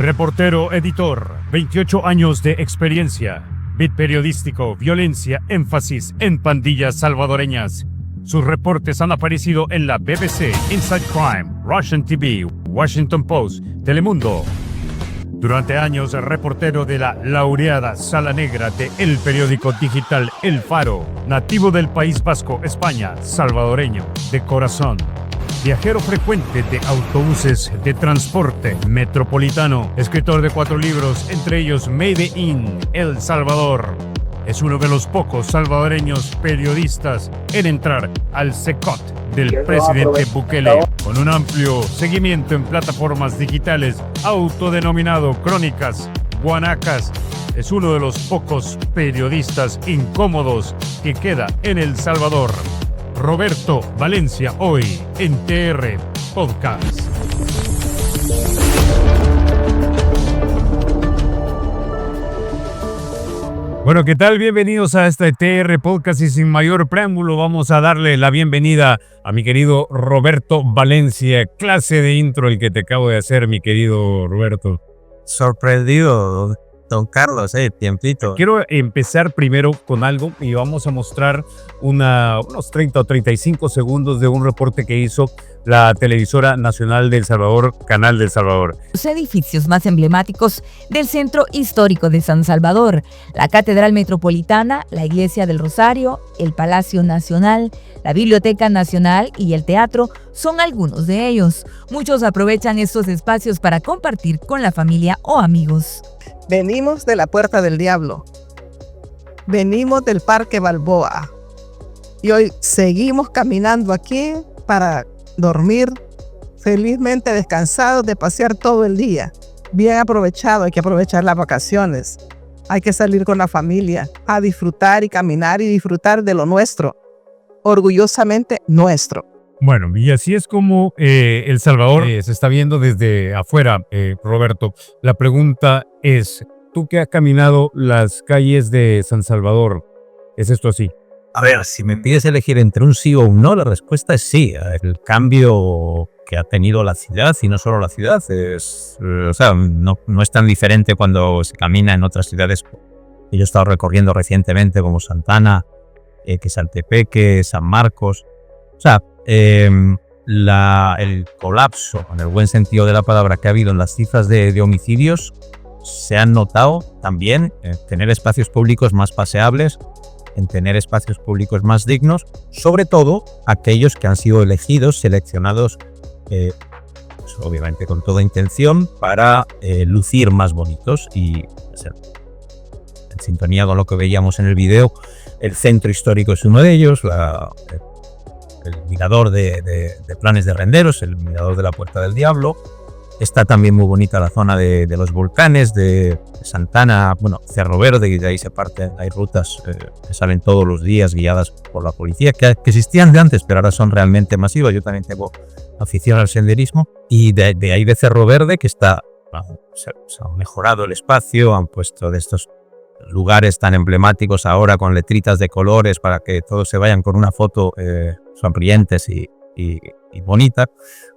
Reportero editor, 28 años de experiencia. Beat periodístico, violencia, énfasis en pandillas salvadoreñas. Sus reportes han aparecido en la BBC, Inside Crime, Russian TV, Washington Post, Telemundo. Durante años, reportero de la laureada Sala Negra de el periódico digital El Faro, nativo del País Vasco, España, salvadoreño, de corazón. Viajero frecuente de autobuses de transporte metropolitano, escritor de 4 libros, entre ellos Made in El Salvador. Es uno de los pocos salvadoreños periodistas en entrar al CECOT del presidente Bukele, con un amplio seguimiento en plataformas digitales, autodenominado Crónicas Guanacas. Es uno de los pocos periodistas incómodos que queda en El Salvador. Roberto Valencia, hoy en TR Podcast. Bueno, ¿qué tal? Bienvenidos a este TR Podcast y sin mayor preámbulo vamos a darle la bienvenida a mi querido Roberto Valencia. Clase de intro el que te acabo de hacer, mi querido Roberto. Sorprendido, don Carlos, tiempito. Quiero empezar primero con algo y vamos a mostrar unos 30 o 35 segundos de un reporte que hizo la televisora nacional de El Salvador, Canal de El Salvador. Los edificios más emblemáticos del centro histórico de San Salvador, la Catedral Metropolitana, la Iglesia del Rosario, el Palacio Nacional, la Biblioteca Nacional y el teatro son algunos de ellos. Muchos aprovechan estos espacios para compartir con la familia o amigos. Venimos de la Puerta del Diablo, venimos del Parque Balboa y hoy seguimos caminando aquí para dormir felizmente descansados de pasear todo el día. Bien aprovechado, hay que aprovechar las vacaciones, hay que salir con la familia a disfrutar y caminar y disfrutar de lo nuestro, orgullosamente nuestro. Bueno, y así es como El Salvador se está viendo desde afuera, Roberto. La pregunta es, tú que has caminado las calles de San Salvador, ¿es esto así? A ver, si me pides elegir entre un sí o un no, la respuesta es sí. El cambio que ha tenido la ciudad, y no solo la ciudad, no es tan diferente cuando se camina en otras ciudades que yo he estado recorriendo recientemente, como Santana, que Saltepeque, San Marcos. O sea, el colapso, en el buen sentido de la palabra, que ha habido en las cifras de homicidios, se han notado también en tener espacios públicos más paseables, en tener espacios públicos más dignos, sobre todo aquellos que han sido elegidos, seleccionados, pues obviamente con toda intención, para lucir más bonitos y en sintonía con lo que veíamos en el video. El centro histórico es uno de ellos, el mirador de Planes de Renderos, el mirador de la Puerta del Diablo. Está también muy bonita la zona de los volcanes, de Santana, Cerro Verde, y de ahí se parten. Hay rutas que salen todos los días guiadas por la policía, que existían de antes, pero ahora son realmente masivas. Yo también tengo afición al senderismo. Y de ahí de Cerro Verde, que se ha mejorado el espacio, han puesto de estos lugares tan emblemáticos ahora con letritas de colores para que todos se vayan con una foto sonrientes y bonita,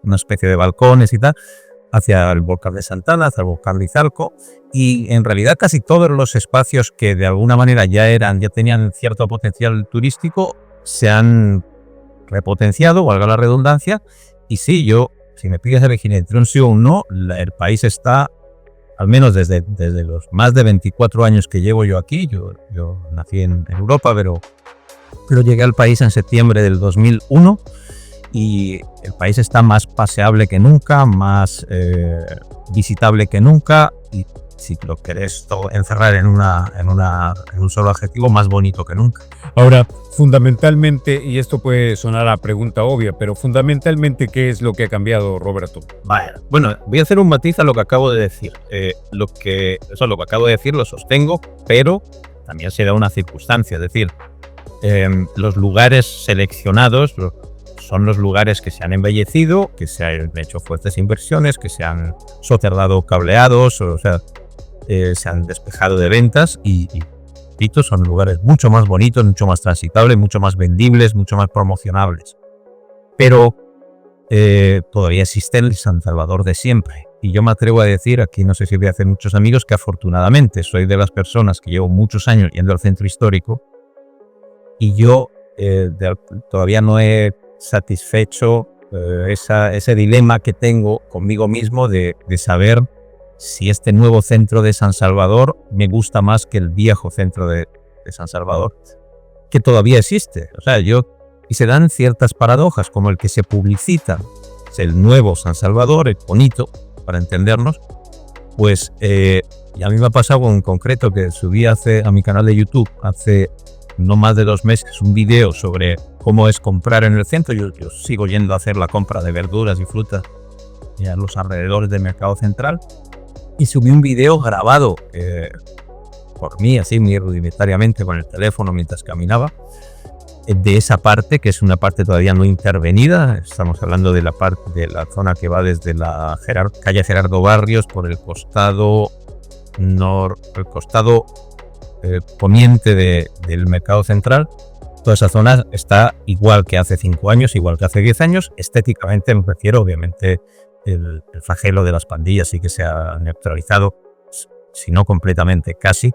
una especie de balcones y tal, hacia el volcán de Santana, hacia el volcán de Izalco, y en realidad casi todos los espacios que de alguna manera ya tenían cierto potencial turístico se han repotenciado, valga la redundancia. Y sí, si me pides elegir entre un sí o un no, el país está, al menos desde los más de 24 años que llevo yo aquí, yo nací en Europa, pero llegué al país en septiembre del 2001, y el país está más paseable que nunca, más visitable que nunca, y si lo querés encerrar en un solo adjetivo, más bonito que nunca. Ahora, fundamentalmente, y esto puede sonar a pregunta obvia, pero fundamentalmente, ¿qué es lo que ha cambiado, Roberto? Bueno, voy a hacer un matiz a lo que acabo de decir. Lo que acabo de decir lo sostengo, pero también se da una circunstancia, es decir, los lugares seleccionados son los lugares que se han embellecido, que se han hecho fuertes inversiones, que se han soterrado cableados, se han despejado de ventas y son lugares mucho más bonitos, mucho más transitables, mucho más vendibles, mucho más promocionables. Pero todavía existe el San Salvador de siempre. Y yo me atrevo a decir, aquí no sé si voy a hacer muchos amigos, que afortunadamente soy de las personas que llevo muchos años yendo al centro histórico y yo todavía no he satisfecho ese dilema que tengo conmigo mismo de saber si este nuevo centro de San Salvador me gusta más que el viejo centro de San Salvador, que todavía existe. O sea, y se dan ciertas paradojas, como el que se publicita, es el nuevo San Salvador, el bonito, para entendernos, pues y a mí me ha pasado en concreto que subí a mi canal de YouTube hace no más de 2 meses un video sobre cómo es comprar en el centro. Yo sigo yendo a hacer la compra de verduras y frutas a los alrededores del mercado central y subí un video grabado por mí, así muy rudimentariamente con el teléfono mientras caminaba, de esa parte, que es una parte todavía no intervenida. Estamos hablando de la parte de la zona que va desde la calle Gerardo Barrios por el costado poniente del mercado central. Toda esa zona está igual que hace 5 años, igual que hace 10 años. Estéticamente me refiero, obviamente, el flagelo de las pandillas sí que se ha neutralizado, si no completamente, casi.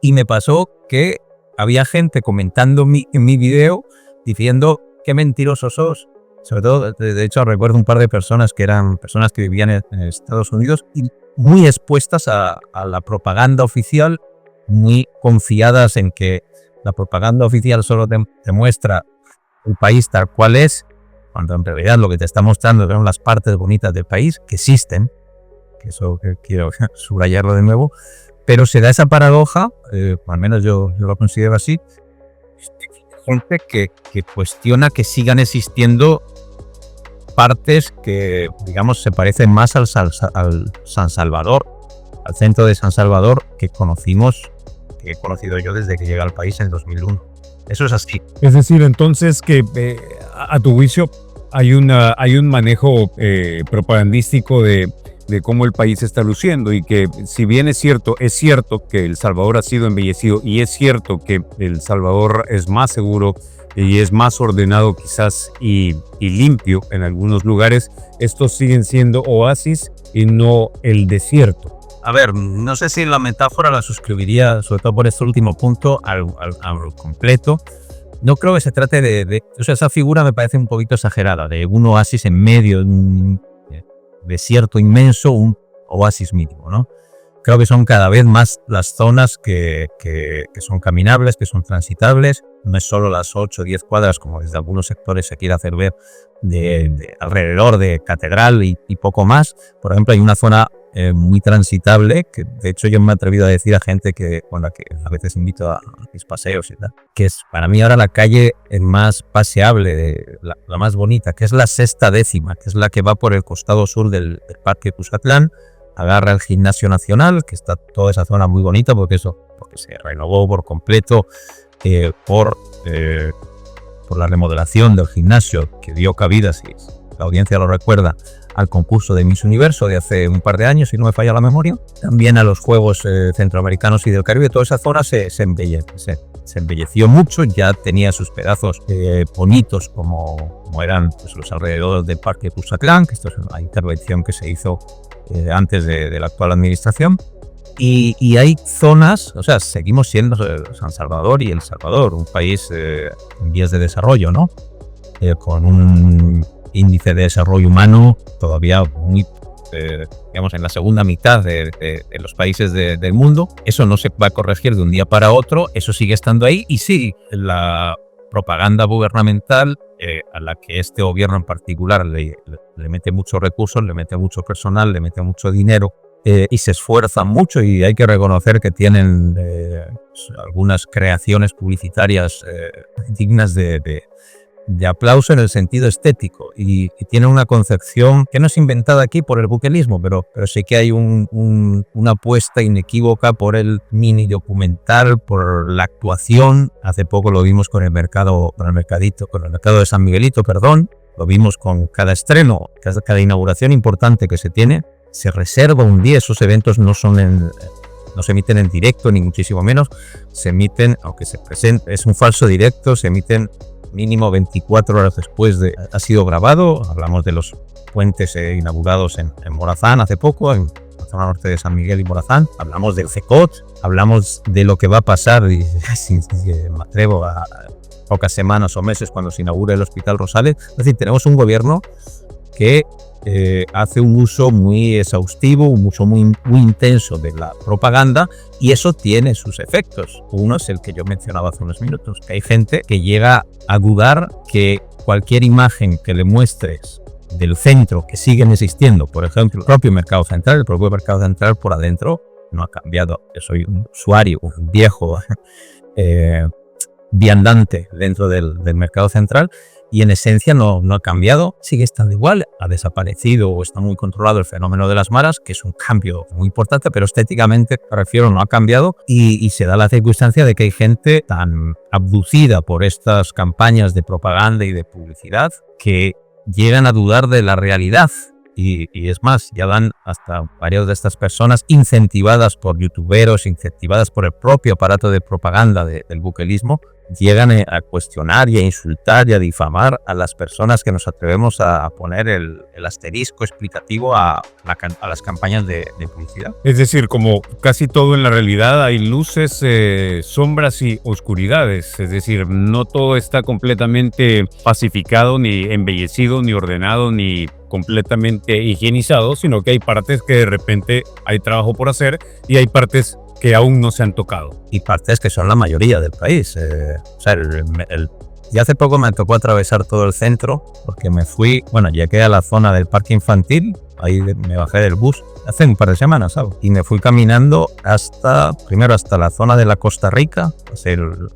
Y me pasó que había gente comentando en mi video diciendo qué mentirosos sos. Sobre todo, de hecho, recuerdo un par de personas que eran personas que vivían en Estados Unidos y muy expuestas a la propaganda oficial, muy confiadas en que la propaganda oficial solo te muestra el país tal cual es, cuando en realidad lo que te está mostrando son las partes bonitas del país, que existen, que eso quiero subrayarlo de nuevo, pero se da esa paradoja, al menos yo lo considero así, gente que cuestiona que sigan existiendo partes que, digamos, se parecen más al San Salvador, al centro de San Salvador que he conocido yo desde que llegué al país en 2001. Eso es así. Es decir, entonces que a tu juicio hay un manejo propagandístico de cómo el país está luciendo, y que si bien es cierto que El Salvador ha sido embellecido y es cierto que El Salvador es más seguro y es más ordenado quizás y limpio en algunos lugares, estos siguen siendo oasis y no el desierto. A ver, no sé si la metáfora la suscribiría, sobre todo por este último punto, al completo. No creo que se trate o sea, esa figura me parece un poquito exagerada, de un oasis en medio de un desierto inmenso, un oasis mínimo, ¿no? Creo que son cada vez más las zonas que son caminables, que son transitables. No es solo las 8 o 10 cuadras, como desde algunos sectores se quiere hacer ver, de alrededor de Catedral y poco más. Por ejemplo, hay una zona muy transitable, que de hecho yo me he atrevido a decir a gente con la que a veces invito a mis paseos y tal, que es para mí ahora la calle más paseable, la más bonita, que es la 6ª décima, que es la que va por el costado sur del Parque Cuscatlán, agarra el Gimnasio Nacional, que está toda esa zona muy bonita porque se renovó por completo por la remodelación del gimnasio, que dio cabida, si la audiencia lo recuerda, al concurso de Miss Universo de hace un par de años, si no me falla la memoria, también a los Juegos Centroamericanos y del Caribe. Toda esa zona se embelleció mucho, ya tenía sus pedazos bonitos como eran pues, los alrededores del Parque Cuscatlán, que esto es una intervención que se hizo antes de la actual administración. Y hay zonas, o sea, seguimos siendo San Salvador y El Salvador, un país en vías de desarrollo, ¿no? Con un índice de desarrollo humano todavía muy, digamos, en la segunda mitad de los países del mundo. Eso no se va a corregir de un día para otro, eso sigue estando ahí. Y sí, la propaganda gubernamental, a la que este gobierno en particular le mete muchos recursos, le mete mucho personal, le mete mucho dinero, y se esfuerzan mucho, y hay que reconocer que tienen algunas creaciones publicitarias dignas de aplauso en el sentido estético, y tiene una concepción que no es inventada aquí por el buquelismo, pero sí que hay una apuesta inequívoca por el mini documental, por la actuación. Hace poco lo vimos con el mercado de San Miguelito, lo vimos con cada estreno, cada inauguración importante que se tiene. Se reserva un día, esos eventos no se emiten en directo, ni muchísimo menos, se emiten, aunque se presenta, es un falso directo, se emiten mínimo 24 horas después de ha sido grabado. Hablamos de los puentes inaugurados en Morazán hace poco, en la zona norte de San Miguel y Morazán. Hablamos del CECOT, hablamos de lo que va a pasar, y si me atrevo, a pocas semanas o meses cuando se inaugure el Hospital Rosales. Es decir, tenemos un gobierno que hace un uso muy exhaustivo, un uso muy intenso de la propaganda, y eso tiene sus efectos. Uno es el que yo mencionaba hace unos minutos, que hay gente que llega a dudar que cualquier imagen que le muestres del centro, que siguen existiendo, por ejemplo, el propio mercado central por adentro no ha cambiado. Yo soy un usuario, un viejo viandante dentro del mercado central, y en esencia no ha cambiado, sigue estando igual, ha desaparecido o está muy controlado el fenómeno de las maras, que es un cambio muy importante, pero estéticamente, me refiero, no ha cambiado, y se da la circunstancia de que hay gente tan abducida por estas campañas de propaganda y de publicidad que llegan a dudar de la realidad. Y es más, ya dan hasta varias de estas personas incentivadas por youtuberos, incentivadas por el propio aparato de propaganda del buquelismo, llegan a cuestionar y a insultar y a difamar a las personas que nos atrevemos a poner el asterisco explicativo a las campañas de publicidad. Es decir, como casi todo en la realidad, hay luces, sombras y oscuridades. Es decir, no todo está completamente pacificado, ni embellecido, ni ordenado, ni completamente higienizado, sino que hay partes que de repente hay trabajo por hacer y hay partes que aún no se han tocado. Y partes que son la mayoría del país. Y hace poco me tocó atravesar todo el centro porque llegué a la zona del parque infantil, ahí me bajé del bus hace un par de semanas, ¿sabes? Y me fui caminando primero hasta la zona de la Costa Rica,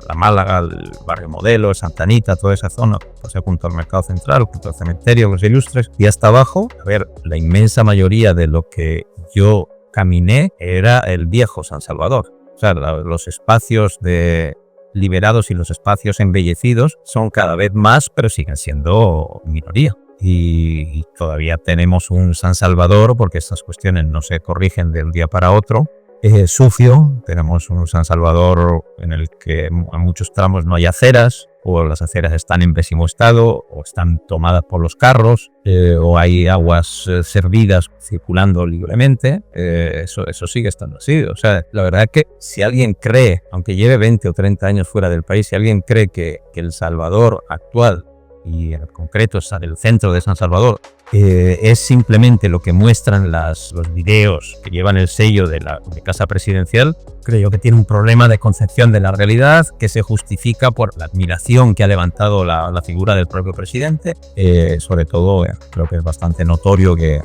la Málaga, el barrio Modelo, Santa Anita, toda esa zona, pasé junto al mercado central, junto al cementerio, Los Ilustres, y hasta abajo, a ver, la inmensa mayoría de lo que yo caminé era el viejo San Salvador. O sea, los espacios liberados y los espacios embellecidos son cada vez más, pero siguen siendo minoría. Y todavía tenemos un San Salvador, porque estas cuestiones no se corrigen de un día para otro, sucio. Tenemos un San Salvador en el que a muchos tramos no hay aceras, o las aceras están en pésimo estado, o están tomadas por los carros, o hay aguas servidas circulando libremente. Eso sigue estando así. O sea, la verdad es que si alguien cree, aunque lleve 20 o 30 años fuera del país, si alguien cree que El Salvador actual, y en concreto el centro de San Salvador, es simplemente lo que muestran los videos que llevan el sello de Casa Presidencial, creo que tiene un problema de concepción de la realidad que se justifica por la admiración que ha levantado la figura del propio presidente. Sobre todo, creo que es bastante notorio que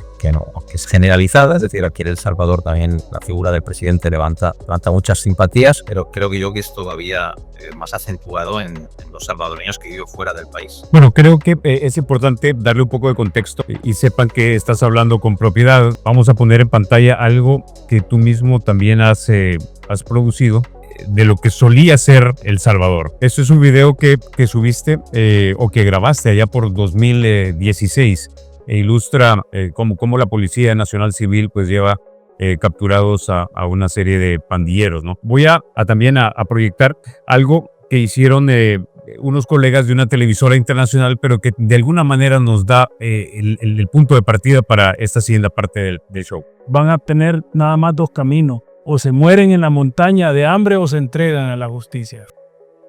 es generalizada, es decir, aquí en El Salvador también la figura del presidente levanta muchas simpatías, pero creo que es todavía más acentuado en los salvadoreños que viven fuera del país. Bueno, creo que es importante darle un poco de contexto y sepan que estás hablando con propiedad. Vamos a poner en pantalla algo que tú mismo también has producido, de lo que solía ser El Salvador. Esto es un video que subiste o que grabaste allá por 2016 e ilustra cómo la Policía Nacional Civil pues lleva capturados a una serie de pandilleros, ¿no? Voy también a proyectar algo que hicieron unos colegas de una televisora internacional, pero que de alguna manera nos da el punto de partida para esta siguiente parte del show. Van a tener nada más dos caminos: o se mueren en la montaña de hambre o se entregan a la justicia.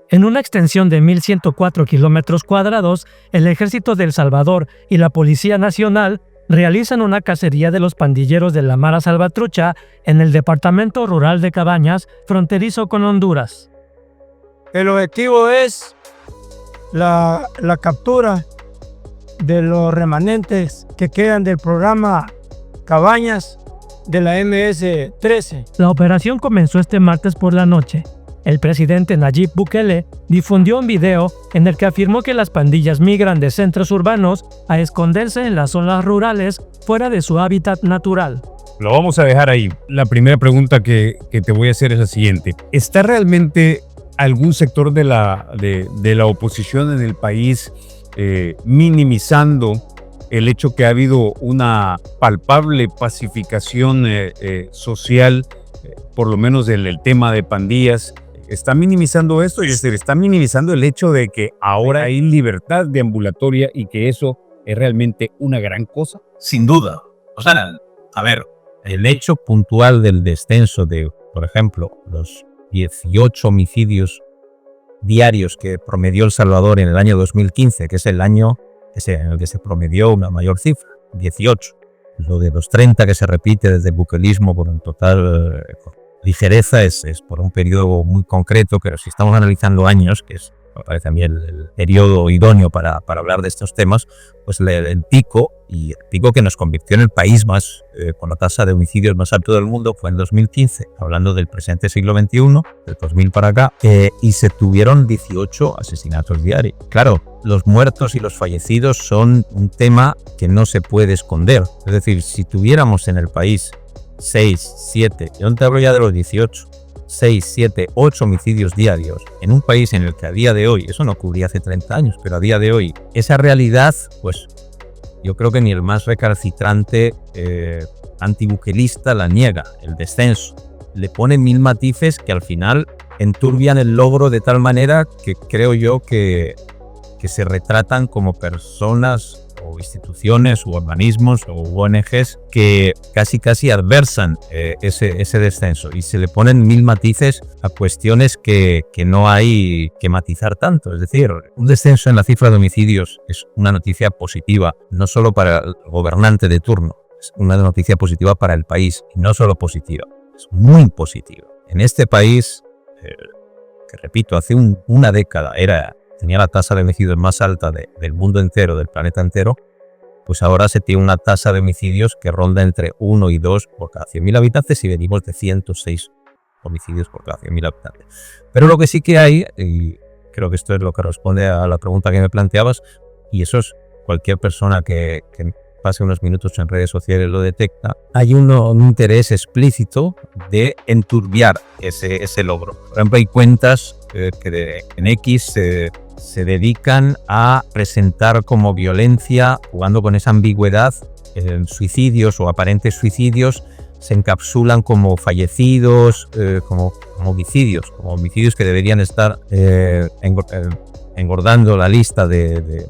En una extensión de 1.104 kilómetros cuadrados, el Ejército de El Salvador y la Policía Nacional realizan una cacería de los pandilleros de la Mara Salvatrucha en el departamento rural de Cabañas, fronterizo con Honduras. El objetivo es la captura de los remanentes que quedan del programa Cabañas de la MS-13. La operación comenzó este martes por la noche. El presidente Nayib Bukele difundió un video en el que afirmó que las pandillas migran de centros urbanos a esconderse en las zonas rurales fuera de su hábitat natural. Lo vamos a dejar ahí. La primera pregunta que te voy a hacer es la siguiente. ¿Está realmente algún sector de la oposición en el país minimizando el hecho que ha habido una palpable pacificación social, por lo menos en el tema de pandillas? ¿Está minimizando esto? Es decir, ¿está minimizando el hecho de que ahora hay libertad deambulatoria y que eso es realmente una gran cosa? sin duda. O sea, a ver, el hecho puntual del descenso de, por ejemplo, los 18 homicidios diarios que promedió El Salvador en el año 2015, que es el año en el que se promedió una mayor cifra, 18. Lo de los 30 que se repite desde el buquelismo por un total ligereza es por un periodo muy concreto, pero si estamos analizando años, que es, me parece a mí el periodo idóneo para hablar de estos temas, pues el pico que nos convirtió en el país más con la tasa de homicidios más alto del mundo fue en 2015, hablando del presente siglo XXI, del 2000 para acá, y se tuvieron 18 asesinatos diarios. Claro, los muertos y los fallecidos son un tema que no se puede esconder. Es decir, si tuviéramos en el país 6, 7, yo no te hablo ya de los 18, 6, 7, 8 homicidios diarios en un país en el que a día de hoy, eso no ocurría hace 30 años, pero a día de hoy, esa realidad, pues yo creo que ni el más recalcitrante antibuquelista la niega, el descenso. Le pone mil matices que al final enturbian el logro de tal manera que creo yo que se retratan como personas o instituciones u organismos o ONGs que casi adversan ese descenso y se le ponen mil matices a cuestiones que no hay que matizar tanto. Es decir, un descenso en la cifra de homicidios es una noticia positiva, no solo para el gobernante de turno, es una noticia positiva para el país y no solo positiva, es muy positiva. En este país, que repito, hace una década tenía la tasa de homicidios más alta del mundo entero, del planeta entero, pues ahora se tiene una tasa de homicidios que ronda entre 1 y 2 por cada 100.000 habitantes y venimos de 106 homicidios por cada 100.000 habitantes. Pero lo que sí que hay, y creo que esto es lo que responde a la pregunta que me planteabas, y eso es cualquier persona que pase unos minutos en redes sociales lo detecta, hay un interés explícito de enturbiar ese logro. Por ejemplo, hay cuentas que en X se dedican a presentar como violencia, jugando con esa ambigüedad, suicidios o aparentes suicidios se encapsulan como fallecidos, como homicidios que deberían estar engordando la lista del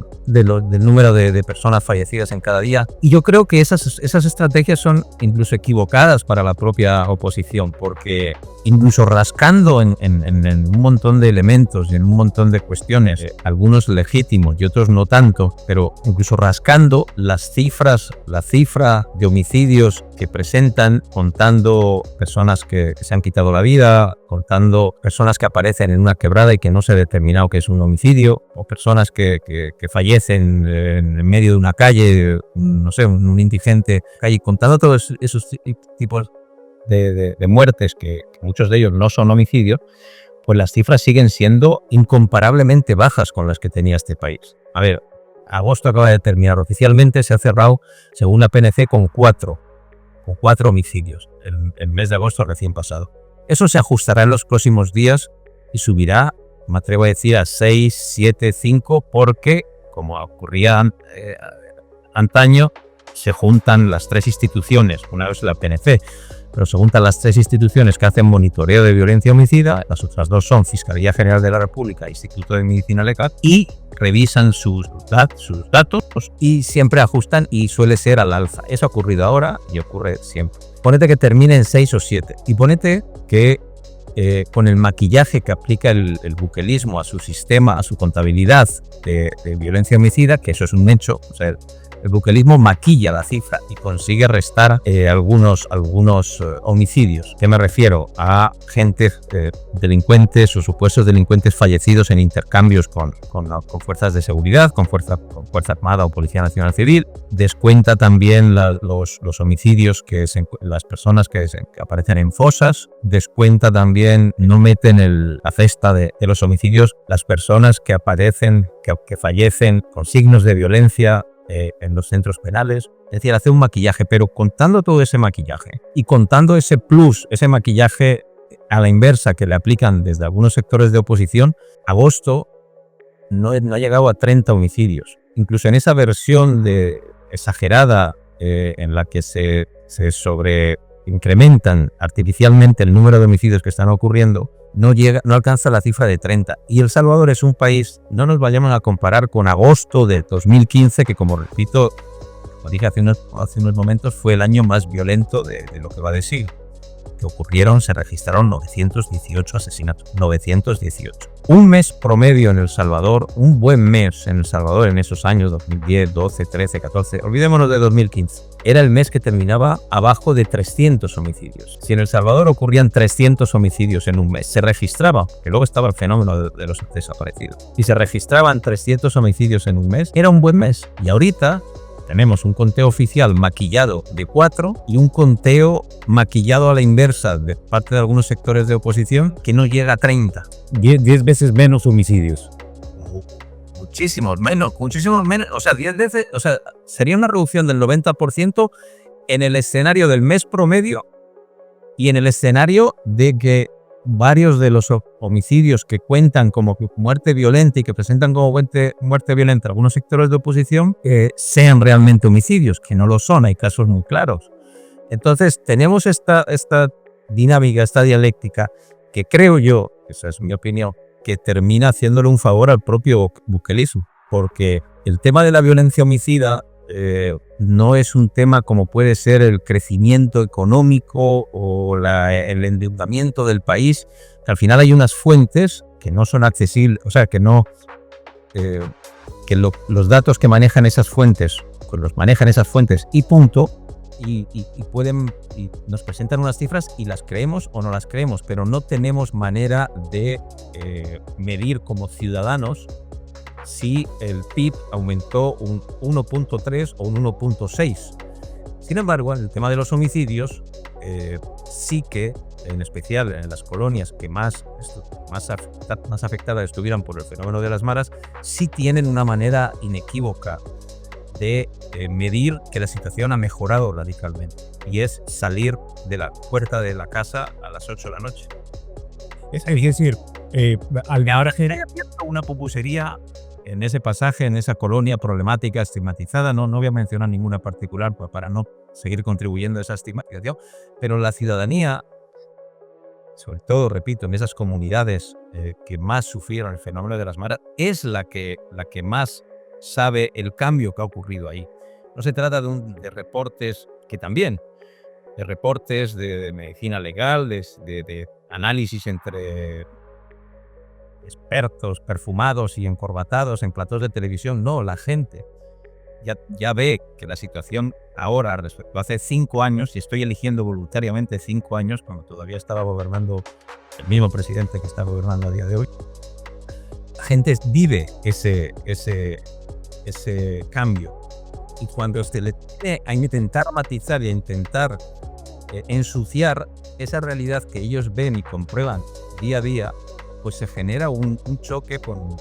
número de personas fallecidas en cada día. Y yo creo que esas estrategias son incluso equivocadas para la propia oposición, porque incluso rascando en un montón de elementos y en un montón de cuestiones, algunos legítimos y otros no tanto, pero incluso rascando la cifra de homicidios que presentan, contando personas que se han quitado la vida, contando personas que aparecen en una quebrada y que no se ha determinado que es un homicidio, o personas que fallecen en medio de una calle, no sé, un indigente calle, contando todos esos tipos de muertes, que muchos de ellos no son homicidios, pues las cifras siguen siendo incomparablemente bajas con las que tenía este país. A ver, agosto acaba de terminar, oficialmente se ha cerrado, según la PNC, con cuatro homicidios, el mes de agosto recién pasado. Eso se ajustará en los próximos días y subirá, me atrevo a decir, a 6, 7, 5, porque, como ocurría antaño, se juntan las tres instituciones, una es la PNC, pero se juntan las tres instituciones que hacen monitoreo de violencia homicida, las otras dos son Fiscalía General de la República e Instituto de Medicina Legal, y revisan sus datos y siempre ajustan y suele ser al alza. Eso ha ocurrido ahora y ocurre siempre. Ponete que termine en 6 o 7 y ponete que con el maquillaje que aplica el buquelismo a su sistema, a su contabilidad de violencia homicida, que eso es un hecho, o sea, el buquelismo maquilla la cifra y consigue restar algunos homicidios. ¿Qué me refiero? A gente delincuentes o supuestos delincuentes fallecidos en intercambios con fuerzas de seguridad, con Fuerza Armada o Policía Nacional Civil. Descuenta también los homicidios las personas que aparecen en fosas. Descuenta también, no meten en la cesta de los homicidios las personas que aparecen, que fallecen con signos de violencia en los centros penales. Es decir, hace un maquillaje, pero contando todo ese maquillaje y contando ese plus, ese maquillaje a la inversa que le aplican desde algunos sectores de oposición, agosto no ha llegado a 30 homicidios. Incluso en esa versión exagerada en la que se sobreincrementan artificialmente el número de homicidios que están ocurriendo, no alcanza la cifra de 30. Y El Salvador es un país, no nos vayamos a comparar con agosto de 2015, que como repito, como dije hace unos momentos, fue el año más violento de lo que va de siglo. Se registraron 918 asesinatos. 918. Un mes promedio en El Salvador, un buen mes en El Salvador en esos años, 2010, 12, 13, 14, olvidémonos de 2015. Era el mes que terminaba abajo de 300 homicidios. Si en El Salvador ocurrían 300 homicidios en un mes, se registraba, que luego estaba el fenómeno de los desaparecidos, y se registraban 300 homicidios en un mes, era un buen mes. Y ahorita tenemos un conteo oficial maquillado de 4 y un conteo maquillado a la inversa de parte de algunos sectores de oposición que no llega a 30. 10 veces menos homicidios. Muchísimos menos. O sea, 10 veces, o sea, sería una reducción del 90% en el escenario del mes promedio y en el escenario de que varios de los homicidios que cuentan como muerte violenta y que presentan como muerte violenta algunos sectores de oposición sean realmente homicidios, que no lo son, hay casos muy claros. Entonces tenemos esta dinámica, esta dialéctica que creo yo, esa es mi opinión, que termina haciéndole un favor al propio bukelismo, porque el tema de la violencia homicida no es un tema como puede ser el crecimiento económico o el endeudamiento del país, que al final hay unas fuentes que no son accesibles, o sea, que no los datos que manejan esas fuentes, pues los manejan esas fuentes y punto, y nos presentan unas cifras y las creemos o no las creemos, pero no tenemos manera de medir como ciudadanos si el PIB aumentó un 1.3 o un 1.6. Sin embargo, en el tema de los homicidios, sí que, en especial en las colonias que más afectadas estuvieran por el fenómeno de las maras, sí tienen una manera inequívoca de medir que la situación ha mejorado radicalmente, y es salir de la puerta de la casa a las 8 de la noche. Es decir, ahora genera una pupusería en ese pasaje, en esa colonia problemática, estigmatizada. No voy a mencionar ninguna particular para no seguir contribuyendo a esa estigmatización, pero la ciudadanía, sobre todo, repito, en esas comunidades que más sufrieron el fenómeno de las maras, es la que más sabe el cambio que ha ocurrido ahí. No se trata de reportes que también, de reportes de medicina legal, de análisis entre expertos perfumados y encorbatados en platós de televisión. No, la gente ya ve que la situación ahora respecto a hace 5 años, y estoy eligiendo voluntariamente 5 años, cuando todavía estaba gobernando el mismo presidente que está gobernando a día de hoy, la gente vive ese cambio. Y cuando usted le tiene a intentar matizar y a intentar ensuciar esa realidad que ellos ven y comprueban día a día, pues se genera un choque con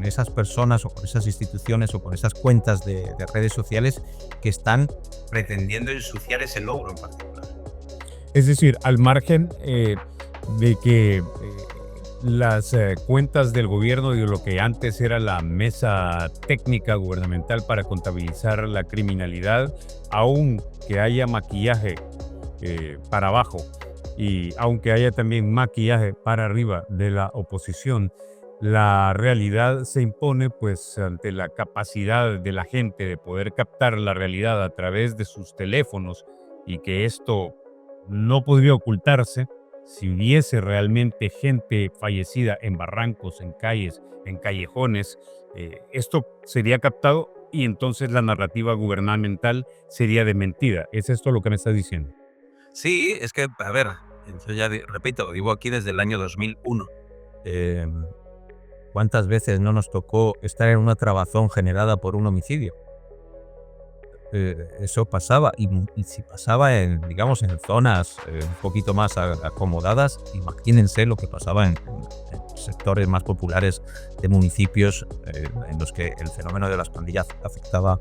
esas personas o con esas instituciones o con esas cuentas de redes sociales que están pretendiendo ensuciar ese logro en particular. Es decir, al margen de que las cuentas del gobierno y de lo que antes era la mesa técnica gubernamental para contabilizar la criminalidad, aun que haya maquillaje para abajo y aunque haya también maquillaje para arriba de la oposición, la realidad se impone pues ante la capacidad de la gente de poder captar la realidad a través de sus teléfonos, y que esto no podría ocultarse si hubiese realmente gente fallecida en barrancos, en calles, en callejones. Esto sería captado y entonces la narrativa gubernamental sería desmentida. ¿Es esto lo que me estás diciendo? Sí, es que, a ver, yo ya repito, vivo aquí desde el año 2001. ¿Cuántas veces no nos tocó estar en una trabazón generada por un homicidio? Eso pasaba, y si pasaba en zonas un poquito más acomodadas, imagínense lo que pasaba en sectores más populares de municipios en los que el fenómeno de las pandillas afectaba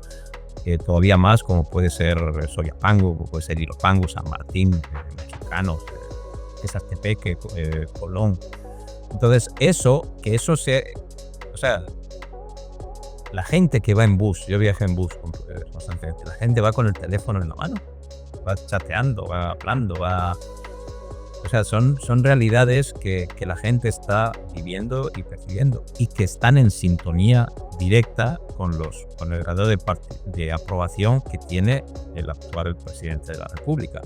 todavía más, como puede ser Soyapango, como puede ser Ilopango, San Martín, Mexicanos, Tepeque, Colón. Entonces la gente que va en bus, yo viajé en bus constantemente, la gente va con el teléfono en la mano, va chateando, va hablando, O sea, son realidades que la gente está viviendo y percibiendo y que están en sintonía directa con el grado de aprobación que tiene el actual presidente de la República.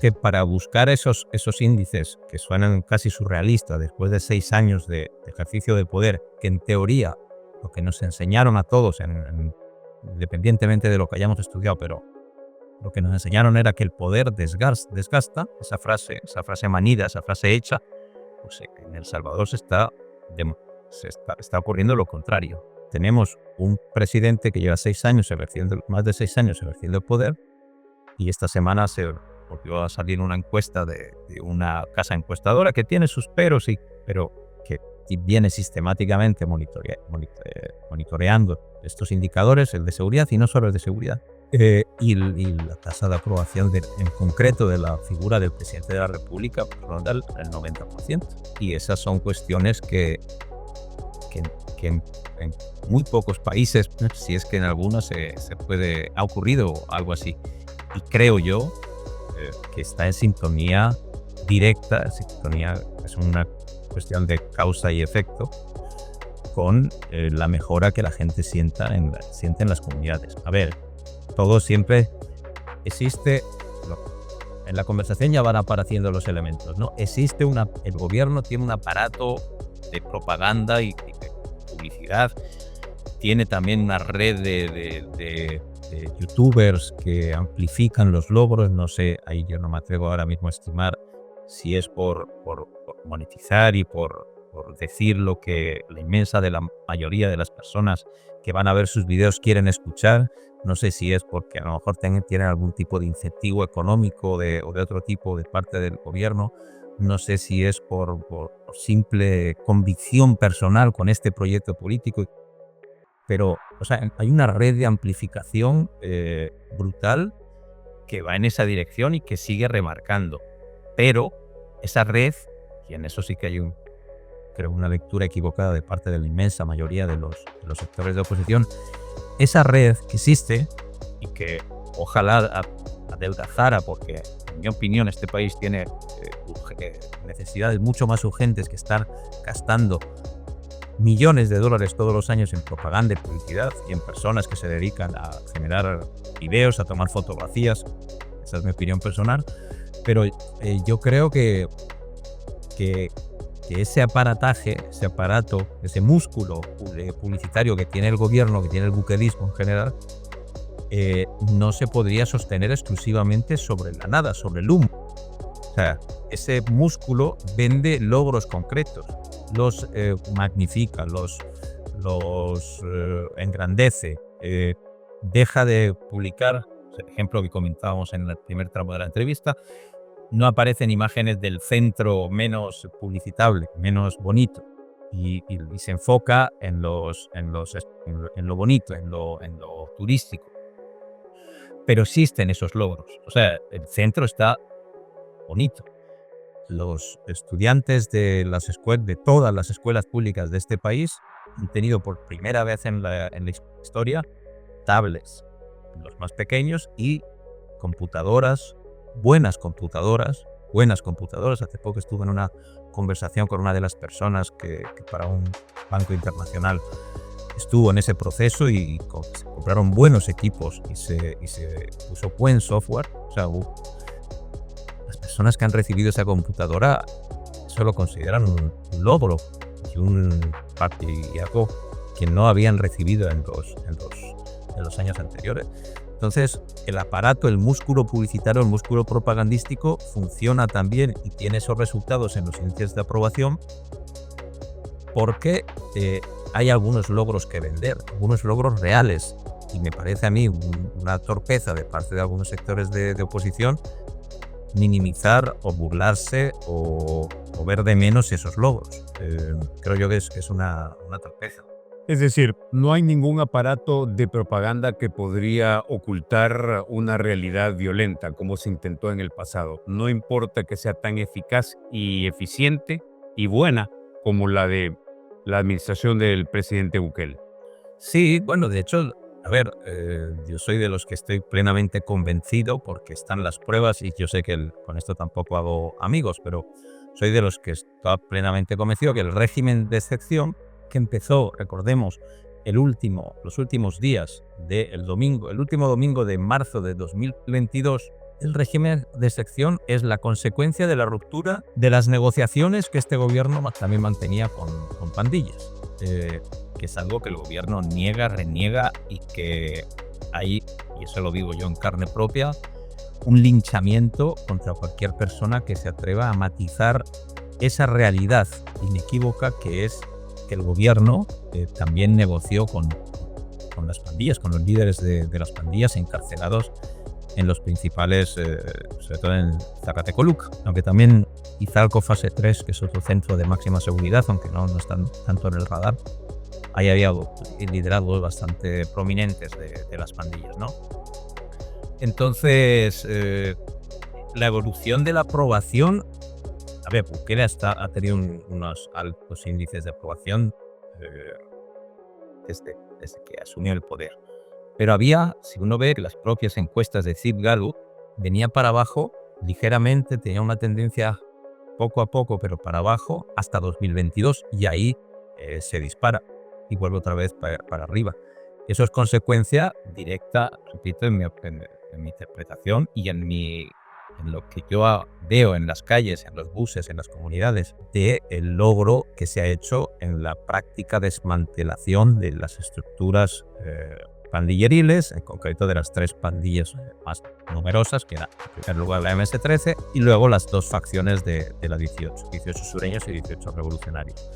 Que para buscar esos índices que suenan casi surrealistas después de 6 años de ejercicio de poder, que en teoría lo que nos enseñaron a todos, independientemente de lo que hayamos estudiado, pero lo que nos enseñaron era que el poder desgasta, esa frase manida, esa frase hecha, pues en El Salvador está ocurriendo lo contrario. Tenemos un presidente que lleva más de 6 años ejerciendo el poder, y esta semana se volvió a salir una encuesta de una casa encuestadora que tiene sus peros, pero que viene sistemáticamente monitoreando estos indicadores, el de seguridad y no solo el de seguridad. Y la tasa de aprobación en concreto de la figura del presidente de la República ronda el 90%. Y esas son cuestiones que en muy pocos países, si es que en algunos ha ocurrido algo así. Y creo yo que está en sintonía directa, es una cuestión de causa y efecto con la mejora que la gente siente en las comunidades. A ver, todo siempre existe, en la conversación ya van apareciendo los elementos, ¿no? El gobierno tiene un aparato de propaganda y de publicidad, tiene también una red de youtubers que amplifican los logros, no sé, ahí yo no me atrevo ahora mismo a estimar si es por monetizar y por decir lo que la inmensa de la mayoría de las personas que van a ver sus videos quieren escuchar. No sé si es porque a lo mejor tienen algún tipo de incentivo económico o de otro tipo de parte del gobierno. No sé si es por simple convicción personal con este proyecto político. Pero, o sea, hay una red de amplificación brutal que va en esa dirección y que sigue remarcando. Pero esa red, y en eso sí que hay creo una lectura equivocada de parte de la inmensa mayoría de los sectores de oposición, esa red que existe y que ojalá adelgazara, porque en mi opinión este país tiene necesidades mucho más urgentes que estar gastando millones de dólares todos los años en propaganda y publicidad y en personas que se dedican a generar videos, a tomar fotografías. Esa es mi opinión personal. Pero yo creo que ese aparataje, ese aparato, ese músculo publicitario que tiene el gobierno, que tiene el buquerismo en general, no se podría sostener exclusivamente sobre la nada, sobre el humo. O sea, ese músculo vende logros concretos, los magnifica, los engrandece, deja de publicar, el ejemplo que comentábamos en el primer tramo de la entrevista, no aparecen imágenes del centro menos publicitable, menos bonito, y se enfoca en lo bonito, en lo turístico. Pero existen esos logros, o sea, el centro está bonito. Los estudiantes de todas las escuelas públicas de este país han tenido por primera vez en la historia tablets, los más pequeños, y computadoras, buenas computadoras. Hace poco estuve en una conversación con una de las personas que para un banco internacional estuvo en ese proceso y se compraron buenos equipos y se puso buen software. O sea, las personas que han recibido esa computadora eso lo consideran un logro y un algo que no habían recibido en los años anteriores. Entonces, el aparato, el músculo publicitario, el músculo propagandístico funciona también y tiene esos resultados en los índices de aprobación porque hay algunos logros que vender, algunos logros reales. Y me parece a mí una torpeza de parte de algunos sectores de oposición minimizar o burlarse o ver de menos esos logros. Creo yo que es una torpeza. Es decir, no hay ningún aparato de propaganda que podría ocultar una realidad violenta como se intentó en el pasado. No importa que sea tan eficaz y eficiente y buena como la de la administración del presidente Bukele. Sí, bueno, de hecho, A ver, yo soy de los que estoy plenamente convencido porque están las pruebas y yo sé que con esto tampoco hago amigos, pero soy de los que está plenamente convencido que el régimen de excepción que empezó, recordemos, los últimos días del domingo, el último domingo de marzo de 2022, el régimen de excepción es la consecuencia de la ruptura de las negociaciones que este gobierno también mantenía con pandillas. Que es algo que el gobierno niega, reniega y que hay, y eso lo vivo yo en carne propia, un linchamiento contra cualquier persona que se atreva a matizar esa realidad inequívoca que es que el gobierno también negoció con las pandillas, con los líderes de las pandillas encarcelados en los principales, sobre todo en Zacatecoluca, aunque también Izalco Fase 3, que es otro centro de máxima seguridad, aunque no están tanto en el radar, ahí había liderazgos bastante prominentes de las pandillas, ¿no? Entonces, la evolución de la aprobación, a ver, Bukele ha tenido unos altos índices de aprobación desde que asumió el poder. Pero si uno ve que las propias encuestas de Sid Gallup venía para abajo ligeramente, tenía una tendencia poco a poco, pero para abajo hasta 2022 y ahí se dispara y vuelve otra vez para arriba. Eso es consecuencia directa, repito, en mi interpretación y en lo que yo veo en las calles, en los buses, en las comunidades, del logro que se ha hecho en la práctica desmantelación de las estructuras pandilleriles, en concreto de las 3 pandillas más numerosas, que era en primer lugar la MS-13 y luego las 2 facciones de la 18 sureños y 18 revolucionarios.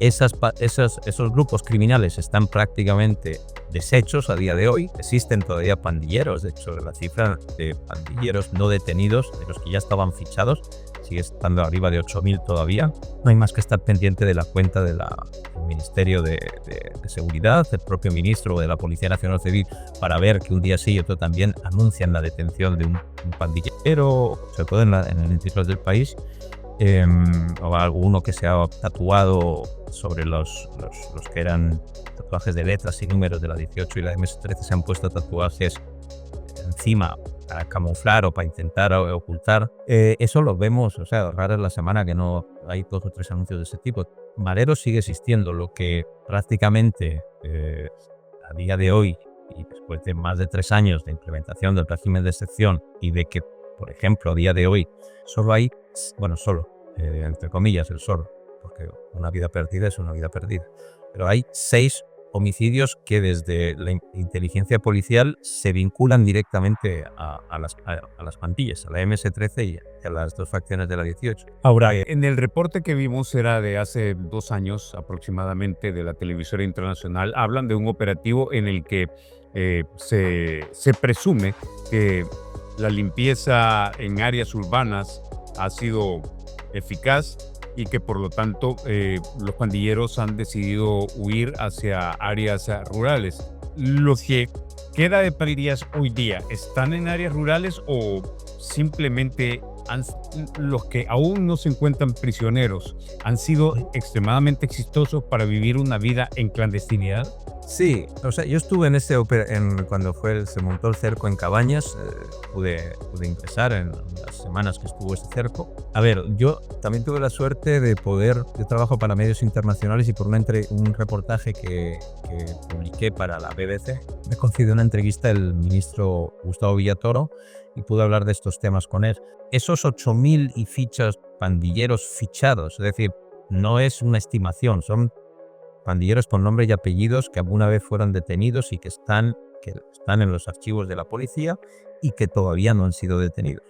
Esos grupos criminales están prácticamente deshechos a día de hoy. Existen todavía pandilleros, de hecho la cifra de pandilleros no detenidos, de los que ya estaban fichados, sigue estando arriba de 8.000 todavía. No hay más que estar pendiente de la cuenta del Ministerio de Seguridad, del propio ministro o de la Policía Nacional Civil, para ver que un día sí y otro también anuncian la detención de un pandillero, sobre todo en el interior del país, o alguno que se ha tatuado sobre los que eran tatuajes de letras y números de la 18 y la MS-13, se han puesto tatuajes encima para camuflar o para intentar ocultar. Eso lo vemos, o sea, rara es la semana que no hay 2 o 3 anuncios de ese tipo. Marero sigue existiendo, lo que prácticamente a día de hoy y después de más de 3 años de implementación del régimen de excepción y de que, por ejemplo, a día de hoy solo hay, entre comillas, porque una vida perdida es una vida perdida, pero hay 6 homicidios que desde la inteligencia policial se vinculan directamente a las pandillas, a la MS-13 y a las 2 facciones de la 18. Ahora, en el reporte que vimos era de hace 2 años aproximadamente de la televisora internacional, hablan de un operativo en el que se presume que la limpieza en áreas urbanas ha sido eficaz y que por lo tanto los pandilleros han decidido huir hacia áreas rurales. Los que queda de pandillas hoy día, ¿están en áreas rurales o simplemente los que aún no se encuentran prisioneros han sido extremadamente exitosos para vivir una vida en clandestinidad? Sí, o sea, yo estuve cuando se montó el cerco en Cabañas, pude ingresar en las semanas que estuvo ese cerco. A ver, yo también tuve la suerte yo trabajo para medios internacionales y por un reportaje que publiqué para la BBC, me concedió una entrevista el ministro Gustavo Villatoro y pude hablar de estos temas con él. Esos 8.000 y fichas pandilleros fichados, es decir, no es una estimación, son pandilleros con nombre y apellidos que alguna vez fueron detenidos y que están en los archivos de la policía y que todavía no han sido detenidos.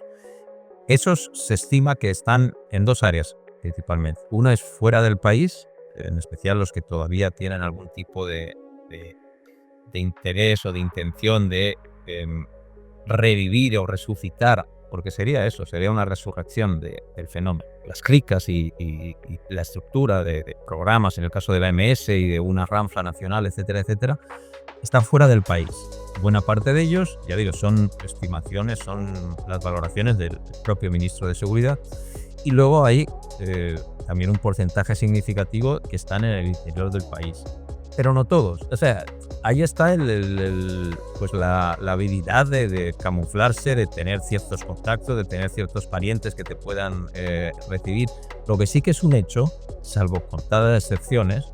Esos se estima que están en 2 áreas principalmente. Una es fuera del país, en especial los que todavía tienen algún tipo de interés o de intención de revivir o resucitar, porque sería una resurrección del fenómeno. Las cricas y la estructura de programas, en el caso de la MS y de una ranfla nacional, etcétera, etcétera, están fuera del país. Buena parte de ellos, ya digo, son estimaciones, son las valoraciones del propio ministro de Seguridad. Y luego hay también un porcentaje significativo que están en el interior del país. Pero no todos. O sea, ahí está pues la habilidad de camuflarse, de tener ciertos contactos, de tener ciertos parientes que te puedan recibir. Lo que sí que es un hecho, salvo contadas excepciones,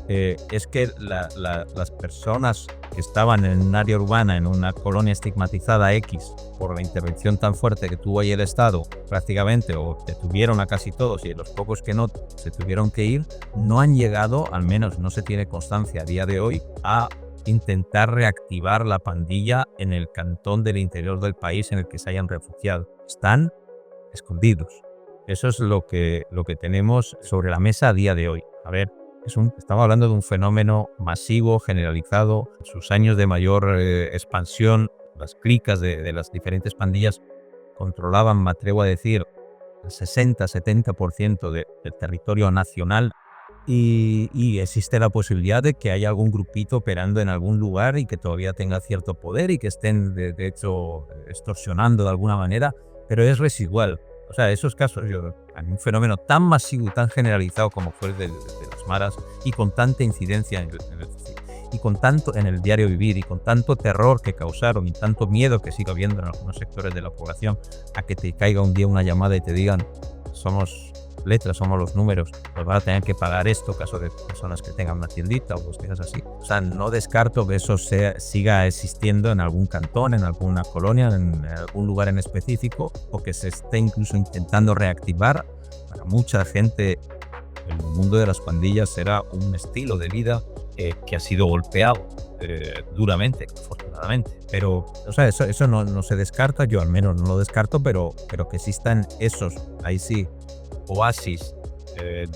es que las personas que estaban en un área urbana, en una colonia estigmatizada X, por la intervención tan fuerte que tuvo ahí el Estado, prácticamente, o detuvieron a casi todos, y los pocos que no se tuvieron que ir, no han llegado, al menos no se tiene constancia a día de hoy, a intentar reactivar la pandilla en el cantón del interior del país en el que se hayan refugiado. Están escondidos. Eso es lo que tenemos sobre la mesa a día de hoy. A ver, estamos hablando de un fenómeno masivo, generalizado. En sus años de mayor expansión, las clicas de las diferentes pandillas controlaban, me atrevo a decir, el 60-70% del territorio nacional, y existe la posibilidad de que haya algún grupito operando en algún lugar y que todavía tenga cierto poder y que estén, de hecho, extorsionando de alguna manera, pero es residual. O sea, esos casos, un fenómeno tan masivo y tan generalizado como fue el de las maras, y con tanta incidencia y con tanto en el diario vivir, y con tanto terror que causaron y tanto miedo que sigue habiendo en algunos sectores de la población a que te caiga un día una llamada y te digan: somos letras, somos los números, pues van a tener que pagar esto, caso de personas que tengan una tiendita o cosas así. O sea, no descarto que eso siga existiendo en algún cantón, en alguna colonia, en algún lugar en específico, o que se esté incluso intentando reactivar. Para mucha gente, el mundo de las pandillas era un estilo de vida que ha sido golpeado duramente, afortunadamente. Pero, o sea, eso no se descarta, yo al menos no lo descarto, pero que existan esos, ahí sí, oasis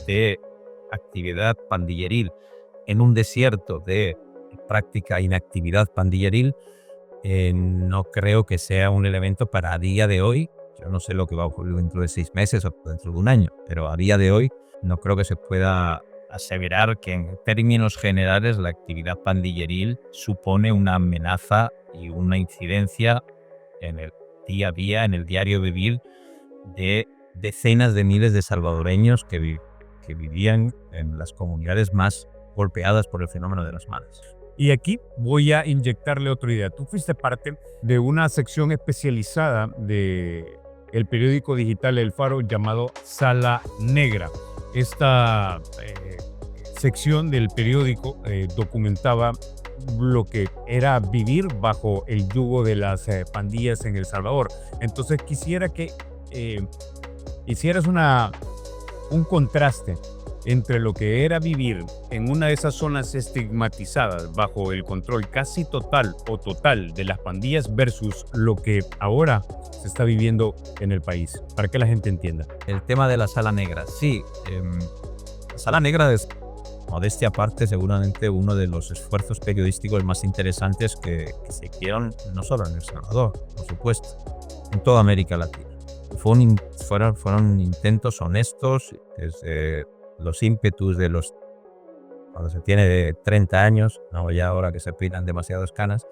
de actividad pandilleril en un desierto de práctica inactividad pandilleril, no creo que sea un elemento para a día de hoy. Yo no sé lo que va a ocurrir dentro de 6 meses o dentro de un año, pero a día de hoy no creo que se pueda aseverar que en términos generales la actividad pandilleril supone una amenaza y una incidencia en el día a día, en el diario vivir de decenas de miles de salvadoreños que vivían en las comunidades más golpeadas por el fenómeno de las maras. Y aquí voy a inyectarle otra idea. Tú fuiste parte de una sección especializada del periódico digital El Faro llamado Sala Negra. Esta sección del periódico documentaba lo que era vivir bajo el yugo de las pandillas en El Salvador. Entonces quisiera que hicieras un contraste entre lo que era vivir en una de esas zonas estigmatizadas bajo el control casi total o total de las pandillas versus lo que ahora se está viviendo en el país, para que la gente entienda. El tema de la Sala Negra, sí. La Sala Negra es, modestia aparte, seguramente uno de los esfuerzos periodísticos más interesantes que se hicieron, no solo en El Salvador, por supuesto, en toda América Latina. Fueron intentos honestos desde los ímpetus de cuando se tiene de 30 años, no ya ahora que se peinan demasiadas canas,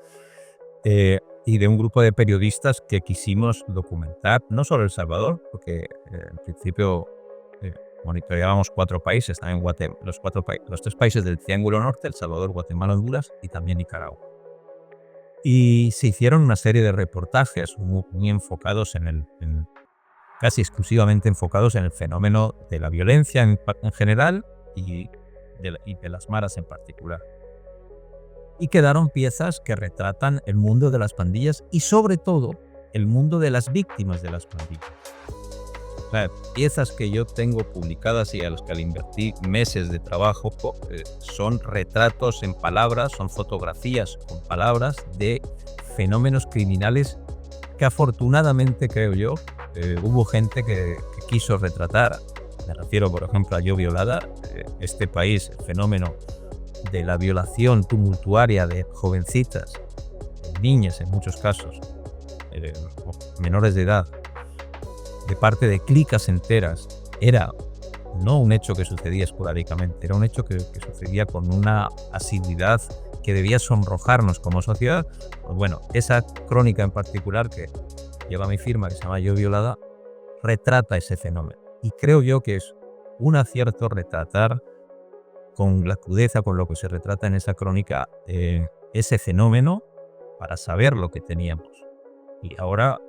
y de un grupo de periodistas que quisimos documentar no solo El Salvador, porque en principio monitoreábamos 4 países, también los 3 países del Triángulo Norte: El Salvador, Guatemala, Honduras y también Nicaragua. Y se hicieron una serie de reportajes muy enfocados casi exclusivamente enfocados en el fenómeno de la violencia en general y de las maras en particular. Y quedaron piezas que retratan el mundo de las pandillas y sobre todo el mundo de las víctimas de las pandillas. O sea, piezas que yo tengo publicadas y a las que le invertí meses de trabajo son retratos en palabras, son fotografías con palabras de fenómenos criminales que afortunadamente, creo yo, hubo gente que quiso retratar. Me refiero, por ejemplo, a Yo Violada. Este país, el fenómeno de la violación tumultuaria de jovencitas, niñas en muchos casos, menores de edad, de parte de clicas enteras, era no un hecho que sucedía esporádicamente, era un hecho que sucedía con una asiduidad que debía sonrojarnos como sociedad. Pues bueno, esa crónica en particular, que lleva mi firma, que se llama Yo Violada, retrata ese fenómeno. Y creo yo que es un acierto retratar con la crudeza, con lo que se retrata en esa crónica, ese fenómeno para saber lo que teníamos. Y ahora,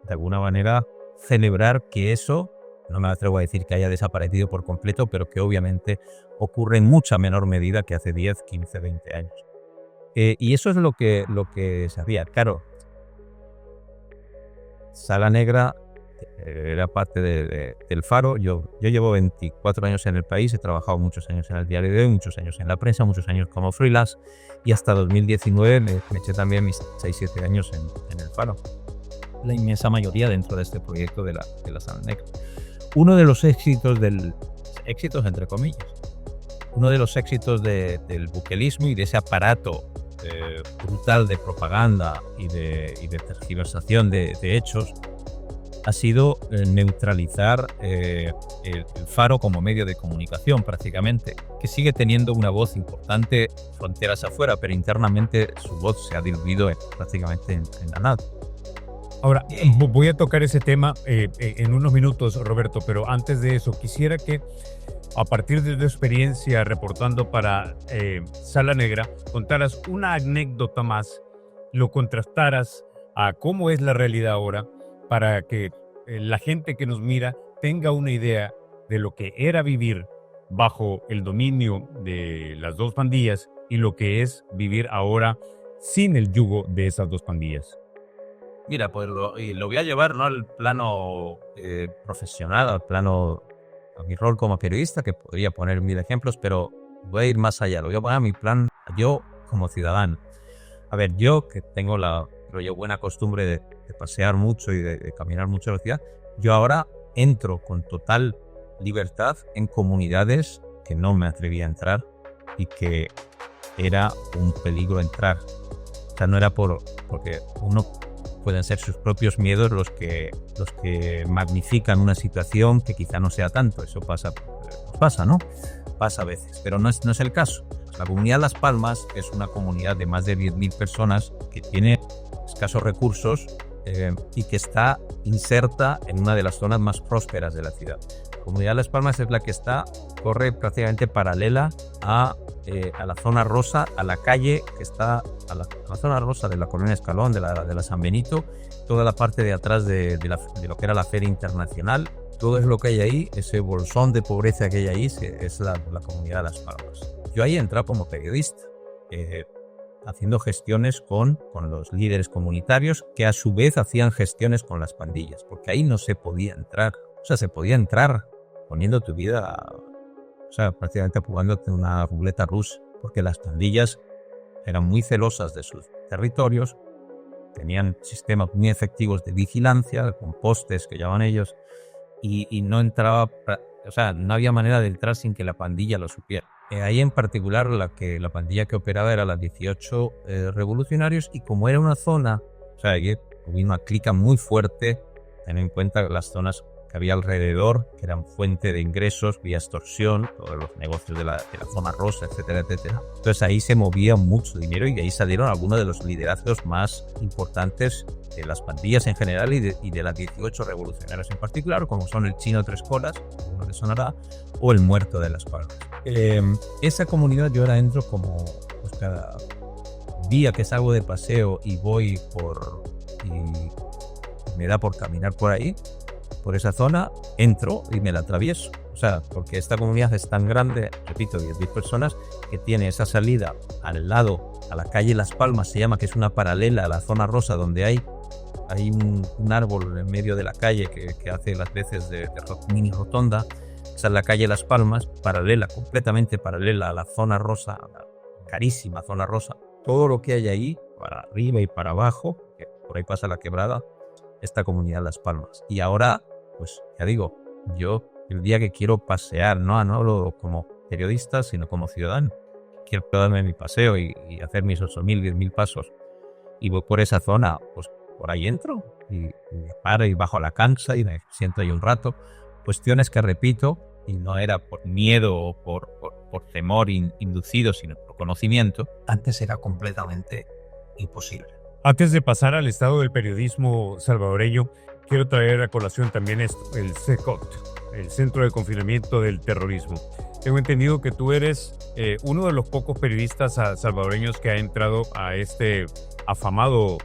de alguna manera, celebrar que eso, no me atrevo a decir que haya desaparecido por completo, pero que obviamente ocurre en mucha menor medida que hace 10, 15, 20 años. Y eso es lo que se hacía. Claro, Sala Negra era parte del Faro. Yo llevo 24 años en el país, he trabajado muchos años en el Diario de Hoy, muchos años en la prensa, muchos años como freelance, y hasta 2019 me eché también mis 6-7 años en el Faro. La inmensa mayoría dentro de este proyecto de la Sala Negra. Uno de los éxitos éxitos entre comillas, uno de los éxitos del buquelismo y de ese aparato brutal de propaganda y de tergiversación de hechos ha sido neutralizar el Faro como medio de comunicación prácticamente, que sigue teniendo una voz importante fronteras afuera, pero internamente su voz se ha diluido prácticamente en la nada. Ahora, voy a tocar ese tema en unos minutos, Roberto, pero antes de eso, quisiera que a partir de tu experiencia reportando para Sala Negra, contaras una anécdota más, lo contrastaras a cómo es la realidad ahora, para que la gente que nos mira tenga una idea de lo que era vivir bajo el dominio de las dos pandillas y lo que es vivir ahora sin el yugo de esas dos pandillas. Mira, pues lo voy a llevar no al plano profesional, al plano, a mi rol como periodista, que podría poner 1000 ejemplos, pero voy a ir más allá. Lo voy a poner a mi plan, yo como ciudadano. A ver, yo que tengo buena costumbre de pasear mucho y de caminar mucho en la ciudad, yo ahora entro con total libertad en comunidades que no me atrevía a entrar y que era un peligro entrar. O sea, no era porque uno pueden ser sus propios miedos los que magnifican una situación que quizá no sea tanto. Eso pasa, ¿no? Pasa a veces, pero no es el caso. La comunidad Las Palmas es una comunidad de más de 10.000 personas que tiene escasos recursos y que está inserta en una de las zonas más prósperas de la ciudad. La comunidad Las Palmas es la que corre prácticamente paralela a la zona rosa, a la calle que está a la zona rosa de la Colonia Escalón, de la San Benito, toda la parte de atrás de lo que era la Feria Internacional. Todo es lo que hay ahí, ese bolsón de pobreza que hay ahí es la comunidad de Las Palmas. Yo ahí entré como periodista, haciendo gestiones con los líderes comunitarios, que a su vez hacían gestiones con las pandillas, porque ahí no se podía entrar. O sea, se podía entrar poniendo tu vida, o sea, prácticamente jugándote una ruleta rusa, porque las pandillas eran muy celosas de sus territorios, tenían sistemas muy efectivos de vigilancia, con postes que llaman ellos, y no entraba, o sea, no había manera de entrar sin que la pandilla lo supiera. Ahí en particular la pandilla que operaba era las 18 revolucionarios, y como era una zona, o sea, había una clica muy fuerte, ten en cuenta las zonas que había alrededor, que eran fuente de ingresos vía extorsión, todos los negocios de la zona rosa, etcétera, etcétera. Entonces ahí se movía mucho dinero y de ahí salieron algunos de los liderazgos más importantes de las pandillas en general y de las 18 revolucionarios en particular, como son el Chino Tres Colas, uno le sonará, o el Muerto de Las Palmas. Esa comunidad yo ahora entro como pues, cada día que salgo de paseo y voy y me da por caminar por ahí, por esa zona, entro y me la atravieso. O sea, porque esta comunidad es tan grande, repito, 10.000 personas, que tiene esa salida al lado, a la calle Las Palmas, se llama, que es una paralela a la zona rosa, donde hay un árbol en medio de la calle que hace las veces de mini rotonda. Esa es la calle Las Palmas, completamente paralela a la zona rosa, a la carísima zona rosa. Todo lo que hay ahí, para arriba y para abajo, que por ahí pasa la quebrada, esta comunidad Las Palmas. Y ahora, pues ya digo, yo el día que quiero pasear, no hablo como periodista, sino como ciudadano, quiero darme mi paseo y hacer mis 8.000, 10.000 pasos, y voy por esa zona, pues por ahí entro y me paro y bajo la cancha y me siento ahí un rato. Cuestiones que repito, y no era por miedo o por temor inducido, sino por conocimiento, antes era completamente imposible. Antes de pasar al estado del periodismo salvadoreño, quiero traer a colación también esto, el CECOT, el Centro de Confinamiento del Terrorismo. Tengo entendido que tú eres uno de los pocos periodistas salvadoreños que ha entrado a este afamado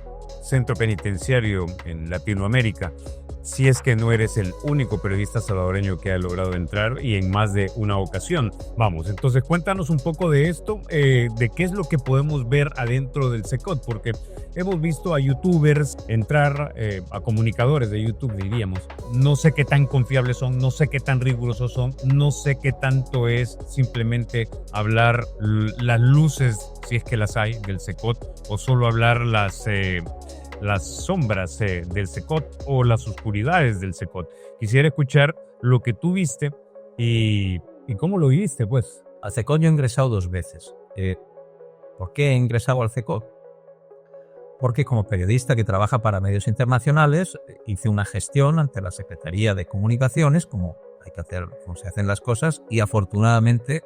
centro penitenciario en Latinoamérica. Si es que no eres el único periodista salvadoreño que ha logrado entrar y en más de una ocasión. Vamos, entonces cuéntanos un poco de esto, de qué es lo que podemos ver adentro del CECOT, porque hemos visto a youtubers entrar, a comunicadores de YouTube, diríamos. No sé qué tan confiables son, no sé qué tan rigurosos son, no sé qué tanto es simplemente hablar las luces, si es que las hay, del CECOT, o solo hablar las sombras del CECOT o las oscuridades del CECOT. Quisiera escuchar lo que tú viste y cómo lo viste, pues. Al CECOT yo he ingresado 2 veces. ¿Por qué he ingresado al CECOT? Porque como periodista que trabaja para medios internacionales, hice una gestión ante la Secretaría de Comunicaciones, como hay que hacer, como se hacen las cosas, y afortunadamente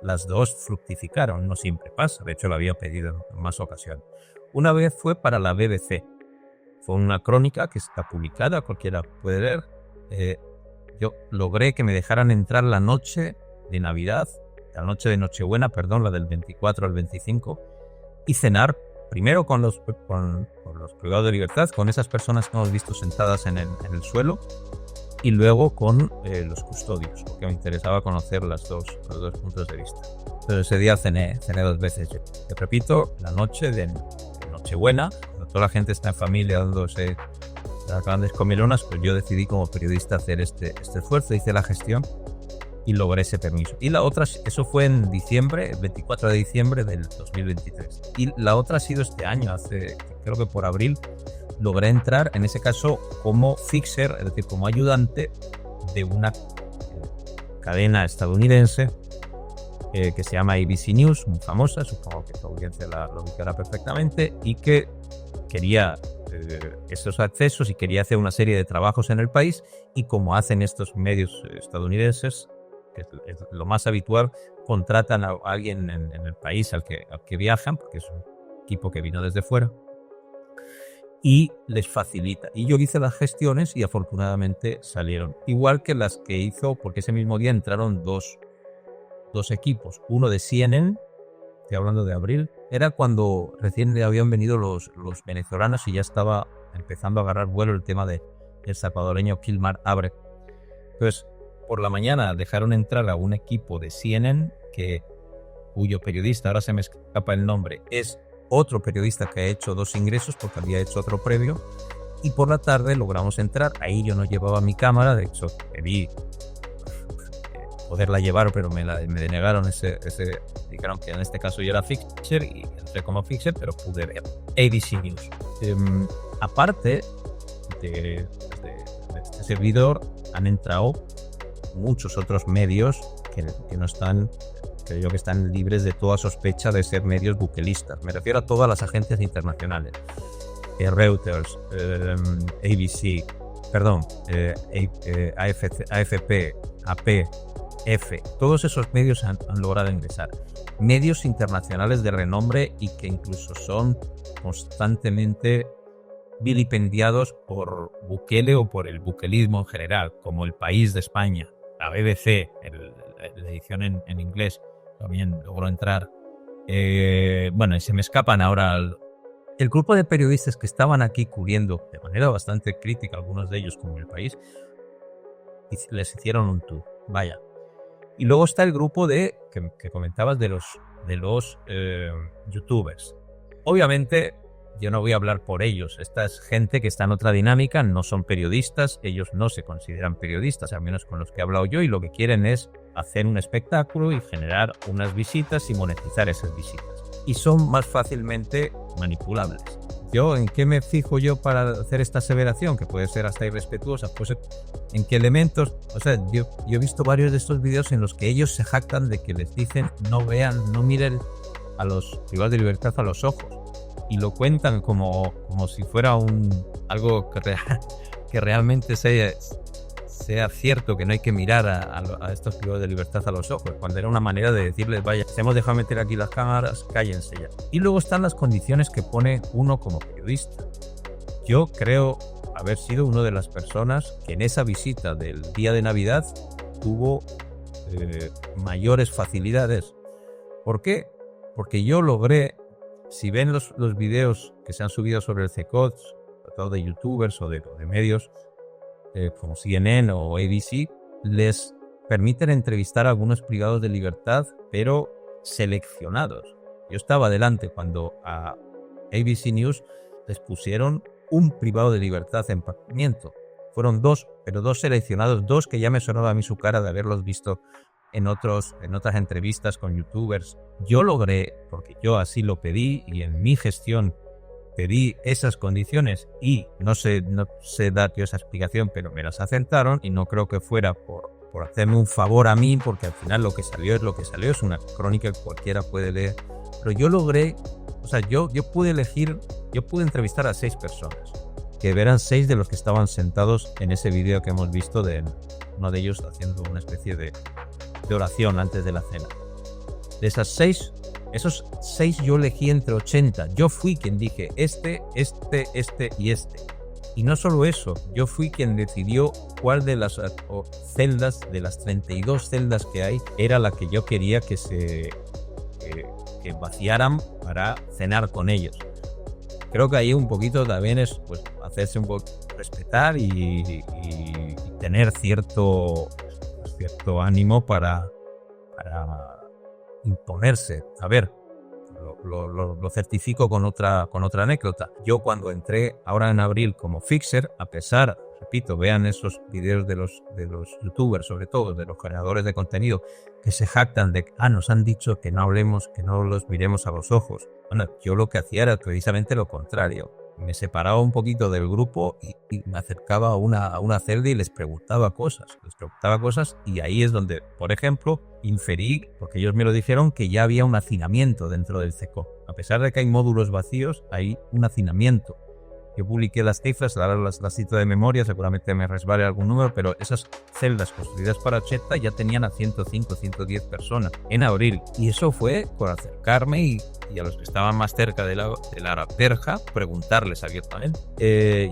las 2 fructificaron. No siempre pasa, de hecho lo había pedido en más ocasiones. Una vez fue para la BBC. Fue una crónica que está publicada, cualquiera puede leer. Yo logré que me dejaran entrar la noche de Navidad, la noche de Nochebuena, perdón, la del 24 al 25, y cenar primero con los privados de libertad, con esas personas que hemos visto sentadas en el suelo, y luego con los custodios, porque me interesaba conocer los dos puntos de vista. Pero ese día cené 2 veces. Te repito, la noche de Nochebuena, cuando toda la gente está en familia dándose las grandes comilonas, pues yo decidí como periodista hacer este esfuerzo, hice la gestión y logré ese permiso. Y la otra, eso fue en diciembre, el 24 de diciembre del 2023. Y la otra ha sido este año, creo que por abril, logré entrar, en ese caso, como fixer, es decir, como ayudante de una cadena estadounidense que se llama ABC News, muy famosa, supongo que tu audiencia lo ubicará perfectamente, y que quería esos accesos y quería hacer una serie de trabajos en el país, y como hacen estos medios estadounidenses, que es lo más habitual, contratan a alguien en el país al que viajan, porque es un equipo que vino desde fuera, y les facilita. Y yo hice las gestiones y afortunadamente salieron. Igual que las que hizo, porque ese mismo día entraron dos equipos. Uno de CNN, estoy hablando de abril, era cuando recién habían venido los venezolanos y ya estaba empezando a agarrar vuelo el tema del salvadoreño Kilmar Abre. Entonces, por la mañana dejaron entrar a un equipo de CNN cuyo periodista, ahora se me escapa el nombre, es otro periodista que ha hecho 2 ingresos porque había hecho otro previo, y por la tarde logramos entrar. Ahí yo no llevaba mi cámara, de hecho pedí poderla llevar, pero me denegaron dijeron que en este caso yo era fixer y entré como fixer, pero pude ver ABC News. Aparte de este servidor, han entrado muchos otros medios que no están, creo yo, que están libres de toda sospecha de ser medios buquelistas. Me refiero a todas las agencias internacionales. Reuters, ABC, perdón, AFP, AP, F, todos esos medios han logrado ingresar. Medios internacionales de renombre y que incluso son constantemente vilipendiados por Bukele o por el buquelismo en general, como El País de España, la BBC, la edición en inglés, también logró entrar. Bueno, y se me escapan ahora. El grupo de periodistas que estaban aquí cubriendo de manera bastante crítica, algunos de ellos como El País, les hicieron un tour. Vaya. Y luego está el grupo que comentabas de los youtubers. Obviamente yo no voy a hablar por ellos. Esta es gente que está en otra dinámica, no son periodistas, ellos no se consideran periodistas, al menos con los que he hablado yo, y lo que quieren es hacer un espectáculo y generar unas visitas y monetizar esas visitas. Y son más fácilmente manipulables. ¿En qué me fijo yo para hacer esta aseveración? Que puede ser hasta irrespetuosa. Pues en qué elementos. O sea, yo he visto varios de estos videos en los que ellos se jactan de que les dicen no miren a los privados de libertad a los ojos. Y lo cuentan como si fuera algo que realmente sea cierto, que no hay que mirar a estos privados de libertad a los ojos, cuando era una manera de decirles, vaya, se hemos dejado meter aquí las cámaras, cállense ya. Y luego están las condiciones que pone uno como periodista. Yo creo haber sido una de las personas que en esa visita del día de Navidad tuvo mayores facilidades. ¿Por qué? Porque yo logré, si ven los videos que se han subido sobre el CECOT, sobre todo de youtubers o de medios como CNN o ABC, les permiten entrevistar a algunos privados de libertad, pero seleccionados. Yo estaba delante cuando a ABC News les pusieron un privado de libertad en Parlamento. Fueron dos, pero dos seleccionados, dos que ya me sonaba a mí su cara de haberlos visto en otras entrevistas con youtubers. Yo logré, porque yo así lo pedí y en mi gestión pedí esas condiciones y no sé dar yo esa explicación, pero me las aceptaron y no creo que fuera por hacerme un favor a mí, porque al final lo que salió es lo que salió, es una crónica que cualquiera puede leer. Pero yo logré, o sea, yo pude entrevistar a 6 personas, que eran 6 de los que estaban sentados en ese vídeo que hemos visto de uno de ellos haciendo una especie de oración antes de la cena. De esos 6 yo elegí entre 80. Yo fui quien dije este y este. Y no solo eso, yo fui quien decidió cuál de las celdas, de las 32 celdas que hay, era la que yo quería que vaciaran para cenar con ellos. Creo que ahí un poquito también es pues hacerse un poco respetar y tener cierto ánimo para imponerse. A ver, lo certifico con otra anécdota. Yo cuando entré ahora en abril como fixer, a pesar, repito, vean esos videos de los youtubers, sobre todo de los generadores de contenido, que se jactan de nos han dicho que no hablemos, que no los miremos a los ojos. Bueno, yo lo que hacía era precisamente lo contrario. Me separaba un poquito del grupo y me acercaba a una celda y les preguntaba cosas. Y ahí es donde, por ejemplo, inferí, porque ellos me lo dijeron, que ya había un hacinamiento dentro del CECO. A pesar de que hay módulos vacíos, hay un hacinamiento. Yo publiqué las cifras, ahora las cito de memoria, seguramente me resbale algún número, pero esas celdas construidas para 80 ya tenían a 105, 110 personas en abril. Y eso fue por acercarme y a los que estaban más cerca de la verja, preguntarles abiertamente.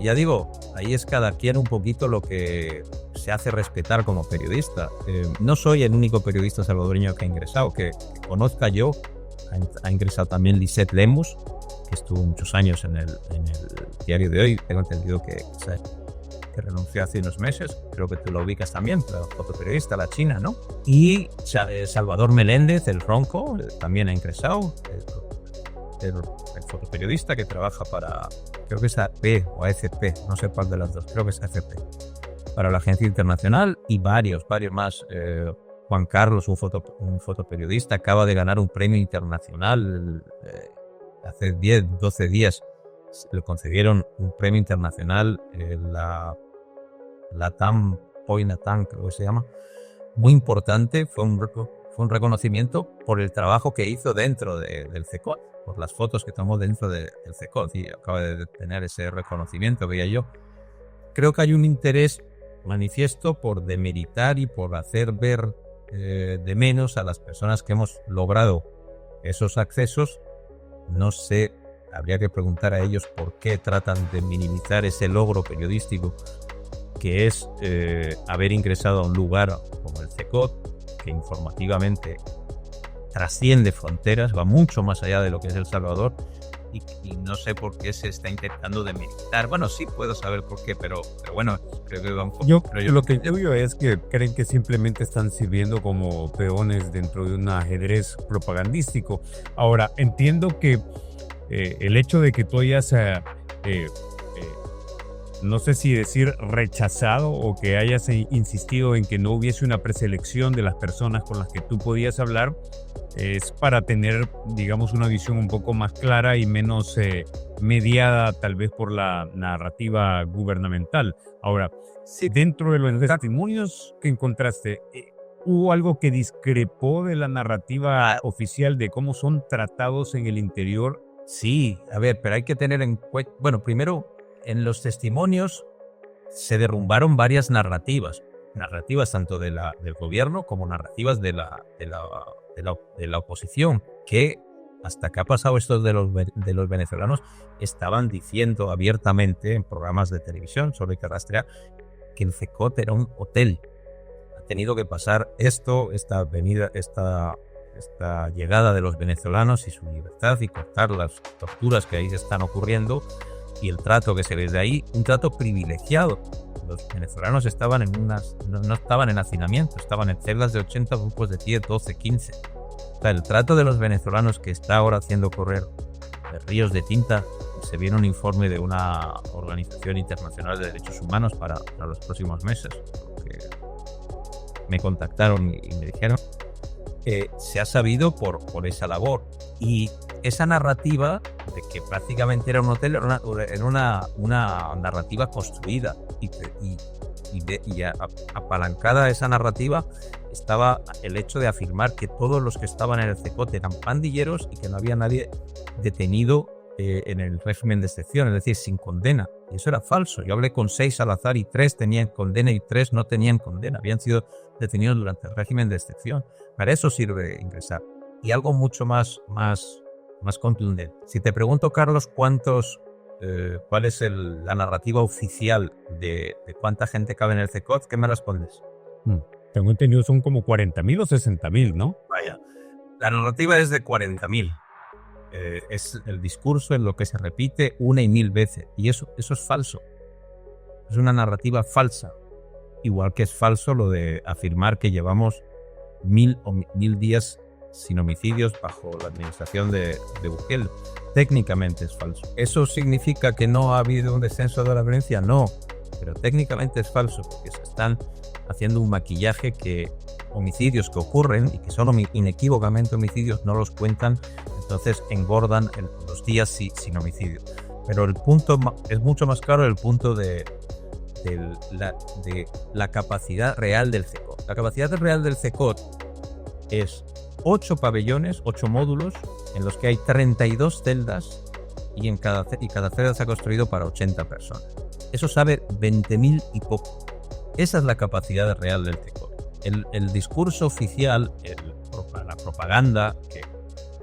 Ya digo, ahí es cada quien un poquito lo que se hace respetar como periodista. No soy el único periodista salvadoreño que ha ingresado, que conozca yo. Ha ingresado también Lisette Lemus, que estuvo muchos años en el diario de hoy. Tengo entendido que renunció hace unos meses. Creo que tú lo ubicas también, la fotoperiodista, la china, ¿no? Y Salvador Meléndez, el Ronco, también ha ingresado. El fotoperiodista que trabaja para, creo que es AP o AFP, no sé cuál de las dos, creo que es AFP, para la agencia internacional, y varios más. Juan Carlos, un fotoperiodista, acaba de ganar un premio internacional. Hace 12 días le concedieron un premio internacional, la TAM Poinatán, creo que se llama, muy importante. Fue un reconocimiento por el trabajo que hizo dentro del CECOT, por las fotos que tomó dentro del CECOT, y acaba de tener ese reconocimiento, veía yo. Creo que hay un interés manifiesto por demeritar y por hacer ver de menos a las personas que hemos logrado esos accesos. No sé, habría que preguntar a ellos por qué tratan de minimizar ese logro periodístico que es haber ingresado a un lugar como el CECOT, que informativamente trasciende fronteras, va mucho más allá de lo que es El Salvador, y no sé por qué se está intentando demilitar. Bueno, sí puedo saber por qué, pero bueno, creo que va un poco. Lo que yo veo es que creen que simplemente están sirviendo como peones dentro de un ajedrez propagandístico. Ahora, entiendo que el hecho de que tú hayas, no sé si decir rechazado, o que hayas insistido en que no hubiese una preselección de las personas con las que tú podías hablar, es para tener, digamos, una visión un poco más clara y menos mediada tal vez por la narrativa gubernamental. Ahora, sí, dentro de los testimonios que encontraste, ¿hubo algo que discrepó de la narrativa oficial de cómo son tratados en el interior? Sí, a ver, pero hay que tener en cuenta, bueno, primero, en los testimonios se derrumbaron varias narrativas tanto del gobierno como narrativas de la oposición, que hasta que ha pasado esto de los venezolanos estaban diciendo abiertamente en programas de televisión, solo hay que rastrear, que el CECOT era un hotel. tenido que pasar esta llegada de los venezolanos y su libertad y cortar las torturas que ahí se están ocurriendo y el trato que se les da ahí, un trato privilegiado. Los venezolanos estaban no estaban en hacinamiento, estaban en celdas de 80 grupos de 10, 12, 15. O sea, el trato de los venezolanos que está ahora haciendo correr ríos de tinta. Se viene un informe de una organización internacional de derechos humanos para los próximos meses, que me contactaron y me dijeron se ha sabido por esa labor. Y esa narrativa de que prácticamente era un hotel era una narrativa construida y apalancada esa narrativa estaba el hecho de afirmar que todos los que estaban en el CECOT eran pandilleros y que no había nadie detenido en el régimen de excepción, es decir, sin condena. Y eso era falso. Yo hablé con 6 al azar y 3 tenían condena y 3 no tenían condena. Habían sido detenidos durante el régimen de excepción. Para eso sirve ingresar. Y algo mucho más contundente. Si te pregunto, Carlos, ¿cuál es la narrativa oficial de cuánta gente cabe en el CECOT? ¿Qué me respondes? Tengo entendido son como 40.000 o 60.000, ¿no? Vaya, la narrativa es de 40.000. Es el discurso en lo que se repite una y mil veces. Y eso es falso. Es una narrativa falsa. Igual que es falso lo de afirmar que llevamos 1000 días sin homicidios bajo la administración de Bukele. Técnicamente es falso. ¿Eso significa que no ha habido un descenso de la violencia? No, pero técnicamente es falso porque se están haciendo un maquillaje que homicidios que ocurren y que son inequívocamente homicidios no los cuentan, entonces engordan los días sin homicidio. Pero el punto es mucho más claro, el punto de la capacidad real del CECOT. La capacidad real del CECOT es 8 pabellones, 8 módulos, en los que hay 32 celdas y cada celda se ha construido para 80 personas. Eso sabe 20.000 y poco. Esa es la capacidad real del CECOT. El discurso oficial, la propaganda que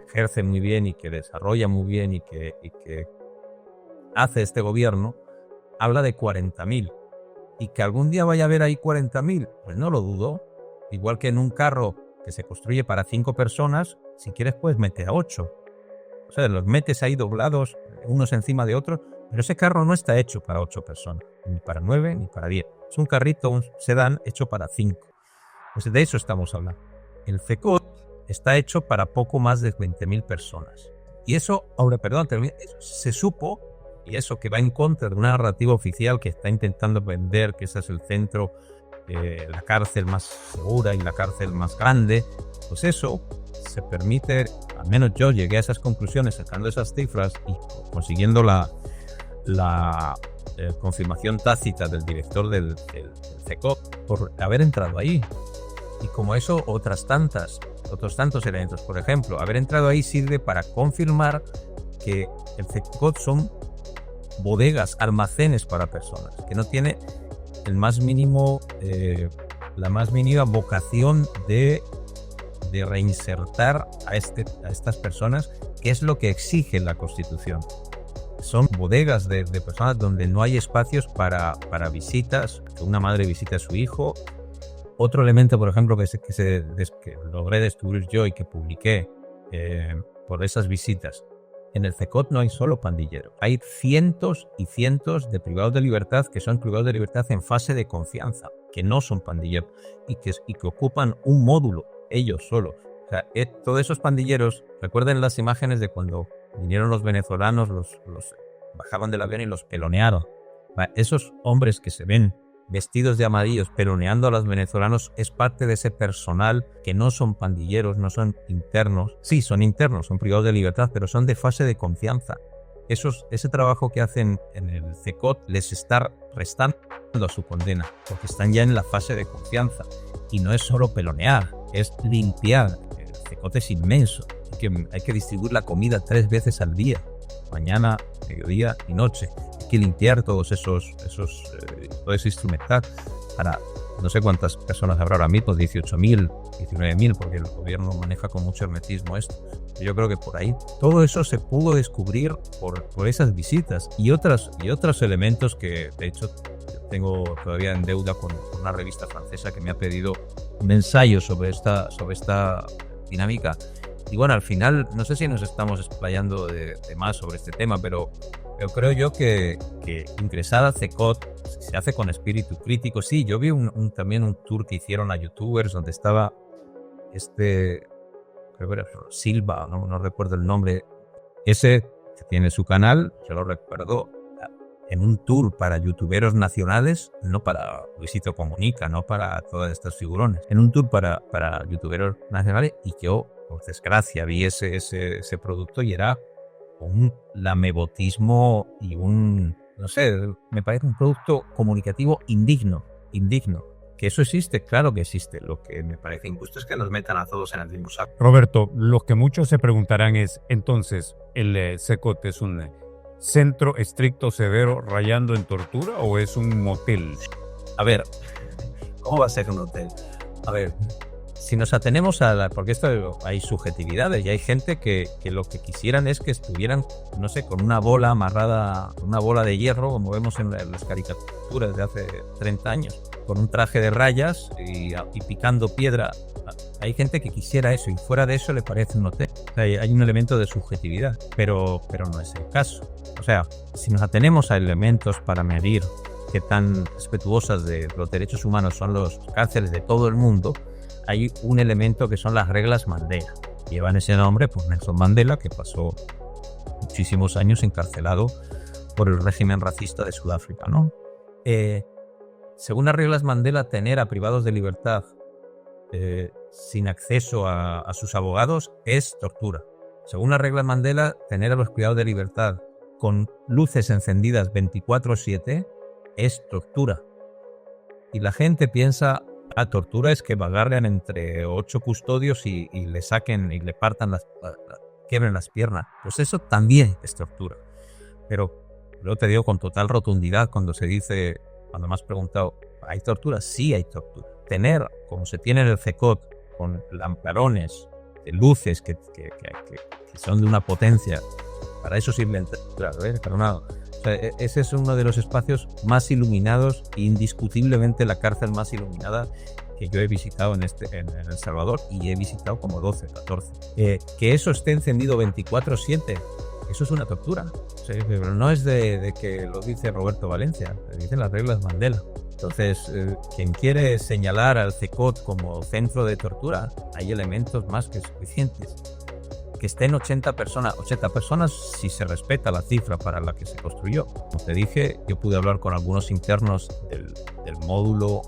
ejerce muy bien y que desarrolla muy bien y que hace este gobierno, habla de 40.000. Y que algún día vaya a haber ahí 40.000, pues no lo dudo. Igual que en un carro que se construye para 5 personas, si quieres puedes meter a 8. O sea, los metes ahí doblados, unos encima de otros, pero ese carro no está hecho para 8 personas, ni para 9, ni para 10. Es un carrito, un sedán hecho para 5. Pues de eso estamos hablando. El CECOT está hecho para poco más de 20.000 personas. Y eso, eso se supo, y eso que va en contra de una narrativa oficial que está intentando vender, que ese es el centro, la cárcel más segura y la cárcel más grande, pues eso se permite, al menos yo llegué a esas conclusiones sacando esas cifras y consiguiendo la confirmación tácita del director del CECOT por haber entrado ahí. Y como eso, otros tantos elementos. Por ejemplo, haber entrado ahí sirve para confirmar que el CECOT son bodegas, almacenes para personas, que no tiene la más mínima vocación de reinsertar a estas personas, que es lo que exige la Constitución. Son bodegas de personas donde no hay espacios para visitas, que una madre visite a su hijo. Otro elemento, por ejemplo, que logré descubrir yo y que publiqué por esas visitas. En el CECOT no hay solo pandilleros. Hay cientos y cientos de privados de libertad que son privados de libertad en fase de confianza, que no son pandilleros y que ocupan un módulo, ellos solos. O sea, todos esos pandilleros, recuerden las imágenes de cuando vinieron los venezolanos, los bajaban del avión y los pelonearon. Esos hombres que se ven vestidos de amarillos peloneando a los venezolanos es parte de ese personal que no son pandilleros, no son internos. Sí, son internos, son privados de libertad, pero son de fase de confianza. Ese trabajo que hacen en el CECOT les está restando a su condena, porque están ya en la fase de confianza. Y no es solo pelonear, es limpiar. El CECOT es inmenso. Hay que distribuir la comida 3 veces al día, mañana, mediodía y noche. Hay que limpiar todo ese instrumental para no sé cuántas personas habrá ahora mismo, 18.000, 19.000, porque el gobierno maneja con mucho hermetismo esto. Yo creo que por ahí todo eso se pudo descubrir por esas visitas y otros elementos que de hecho tengo todavía en deuda con una revista francesa que me ha pedido un ensayo sobre esta dinámica. Y bueno, al final, no sé si nos estamos explayando de más sobre este tema, pero creo yo que ingresar al CECOT se hace con espíritu crítico. Sí, yo vi también un tour que hicieron a youtubers donde estaba creo que era Silva, no recuerdo el nombre, ese que tiene su canal, yo lo recuerdo, en un tour para youtuberos nacionales, no para Luisito Comunica, no para todas estas figurones, en un tour para youtuberos nacionales, y yo, por desgracia, vi ese producto y era un lamebotismo y no sé, me parece un producto comunicativo indigno. Que eso existe, claro que existe. Lo que me parece injusto es que nos metan a todos en el mismo saco. Roberto, lo que muchos se preguntarán es, entonces, ¿el CECOT es un centro estricto, severo, rayando en tortura o es un motel? A ver, ¿cómo va a ser un hotel? A ver, si nos atenemos porque esto hay subjetividades y hay gente que lo que quisieran es que estuvieran, no sé, con una bola amarrada, una bola de hierro, como vemos en las caricaturas de hace 30 años, con un traje de rayas y picando piedra. Hay gente que quisiera eso y fuera de eso le parece un hotel. O sea, hay un elemento de subjetividad, pero no es el caso. O sea, si nos atenemos a elementos para medir qué tan respetuosas de los derechos humanos son los cárceles de todo el mundo, hay un elemento que son las reglas Mandela. Llevan ese nombre por Nelson Mandela, que pasó muchísimos años encarcelado por el régimen racista de Sudáfrica, ¿no? Según las reglas Mandela, tener a privados de libertad sin acceso a sus abogados es tortura. Según las reglas Mandela, tener a los privados de libertad con luces encendidas 24/7 es tortura. Y la gente piensa, la tortura es que agarren entre 8 custodios y le saquen y le partan quiebren las piernas. Pues eso también es tortura. Pero yo te digo con total rotundidad cuando me has preguntado, ¿hay tortura? Sí hay tortura. Tener, como se tiene en el CECOT, con lamparones de luces que son de una potencia, para eso sirve el tortura, O sea, ese es uno de los espacios más iluminados, indiscutiblemente la cárcel más iluminada que yo he visitado en El Salvador, y he visitado como 12, 14. Que eso esté encendido 24/7, eso es una tortura. O sea, pero no es de que lo dice Roberto Valencia, lo dicen las reglas Mandela. Entonces, quien quiere señalar al CECOT como centro de tortura, hay elementos más que suficientes. Que estén 80 personas si se respeta la cifra para la que se construyó. Como te dije, yo pude hablar con algunos internos del módulo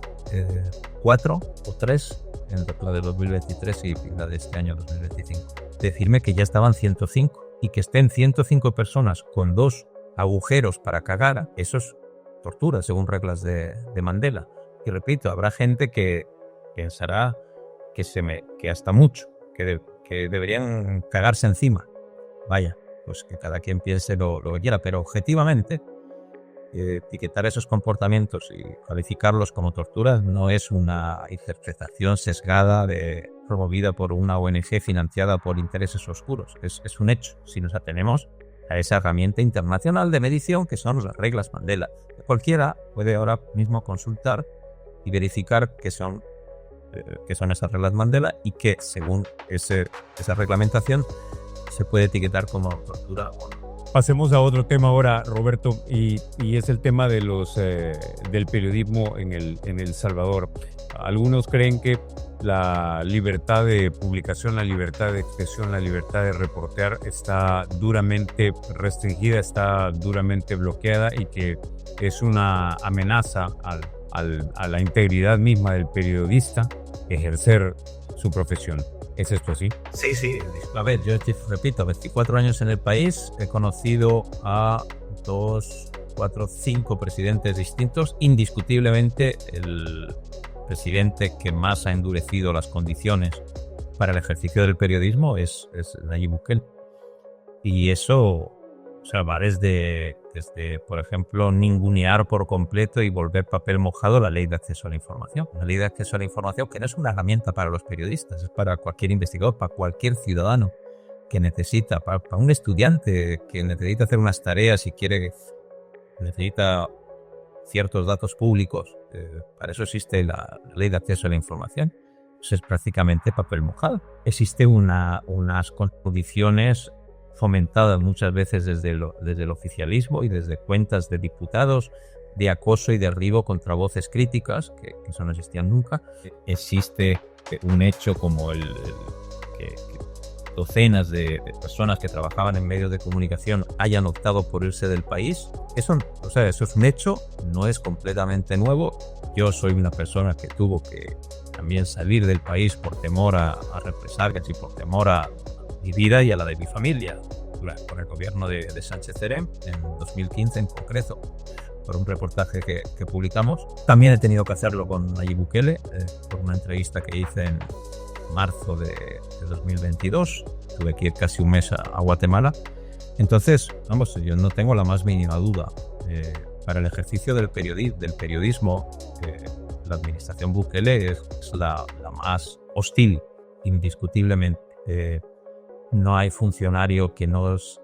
4 o 3, en la de 2023 y la de este año 2025. Decirme que ya estaban 105 y que estén 105 personas con 2 agujeros para cagar, eso es tortura según reglas de Mandela. Y repito, habrá gente que pensará que hasta mucho, que deberían cagarse encima. Vaya, pues que cada quien piense lo que quiera, pero objetivamente etiquetar esos comportamientos y calificarlos como tortura no es una interpretación sesgada promovida por una ONG financiada por intereses oscuros. Es un hecho, si nos atenemos a esa herramienta internacional de medición que son las reglas Mandela. Cualquiera puede ahora mismo consultar y verificar que son esas reglas Mandela y que según esa reglamentación se puede etiquetar como tortura o no. Pasemos a otro tema ahora, Roberto, y es el tema de del periodismo en El Salvador. Algunos creen que la libertad de publicación, la libertad de expresión, la libertad de reportear está duramente restringida, está duramente bloqueada y que es una amenaza a la integridad misma del periodista ejercer su profesión. ¿Es esto así? Sí. A ver, yo repito, 24 años en el país, he conocido a 2, 4, 5 presidentes distintos. Indiscutiblemente, el presidente que más ha endurecido las condiciones para el ejercicio del periodismo es Nayib Bukele. Y eso, o sea, va desde, por ejemplo, ningunear por completo y volver papel mojado la ley de acceso a la información. La ley de acceso a la información que no es una herramienta para los periodistas, es para cualquier investigador, para cualquier ciudadano que necesita, para un estudiante que necesita hacer unas tareas y necesita ciertos datos públicos, para eso existe la ley de acceso a la información, pues es prácticamente papel mojado. Existe unas condiciones fomentadas muchas veces desde el oficialismo y desde cuentas de diputados de acoso y derribo contra voces críticas, que eso no existían nunca. Existe un hecho como que docenas de personas que trabajaban en medios de comunicación hayan optado por irse del país. Eso es un hecho, no es completamente nuevo. Yo soy una persona que tuvo que también salir del país por temor a represalias y por temor a mi vida y a la de mi familia, por el gobierno de Sánchez Cerén, en 2015 en concreto, por un reportaje que publicamos. También he tenido que hacerlo con Nayib Bukele, por una entrevista que hice en marzo de 2022. Tuve que ir casi un mes a Guatemala. Entonces, vamos, yo no tengo la más mínima duda. Para el ejercicio del periodismo, la administración Bukele es la más hostil, indiscutiblemente. No hay funcionario que nos...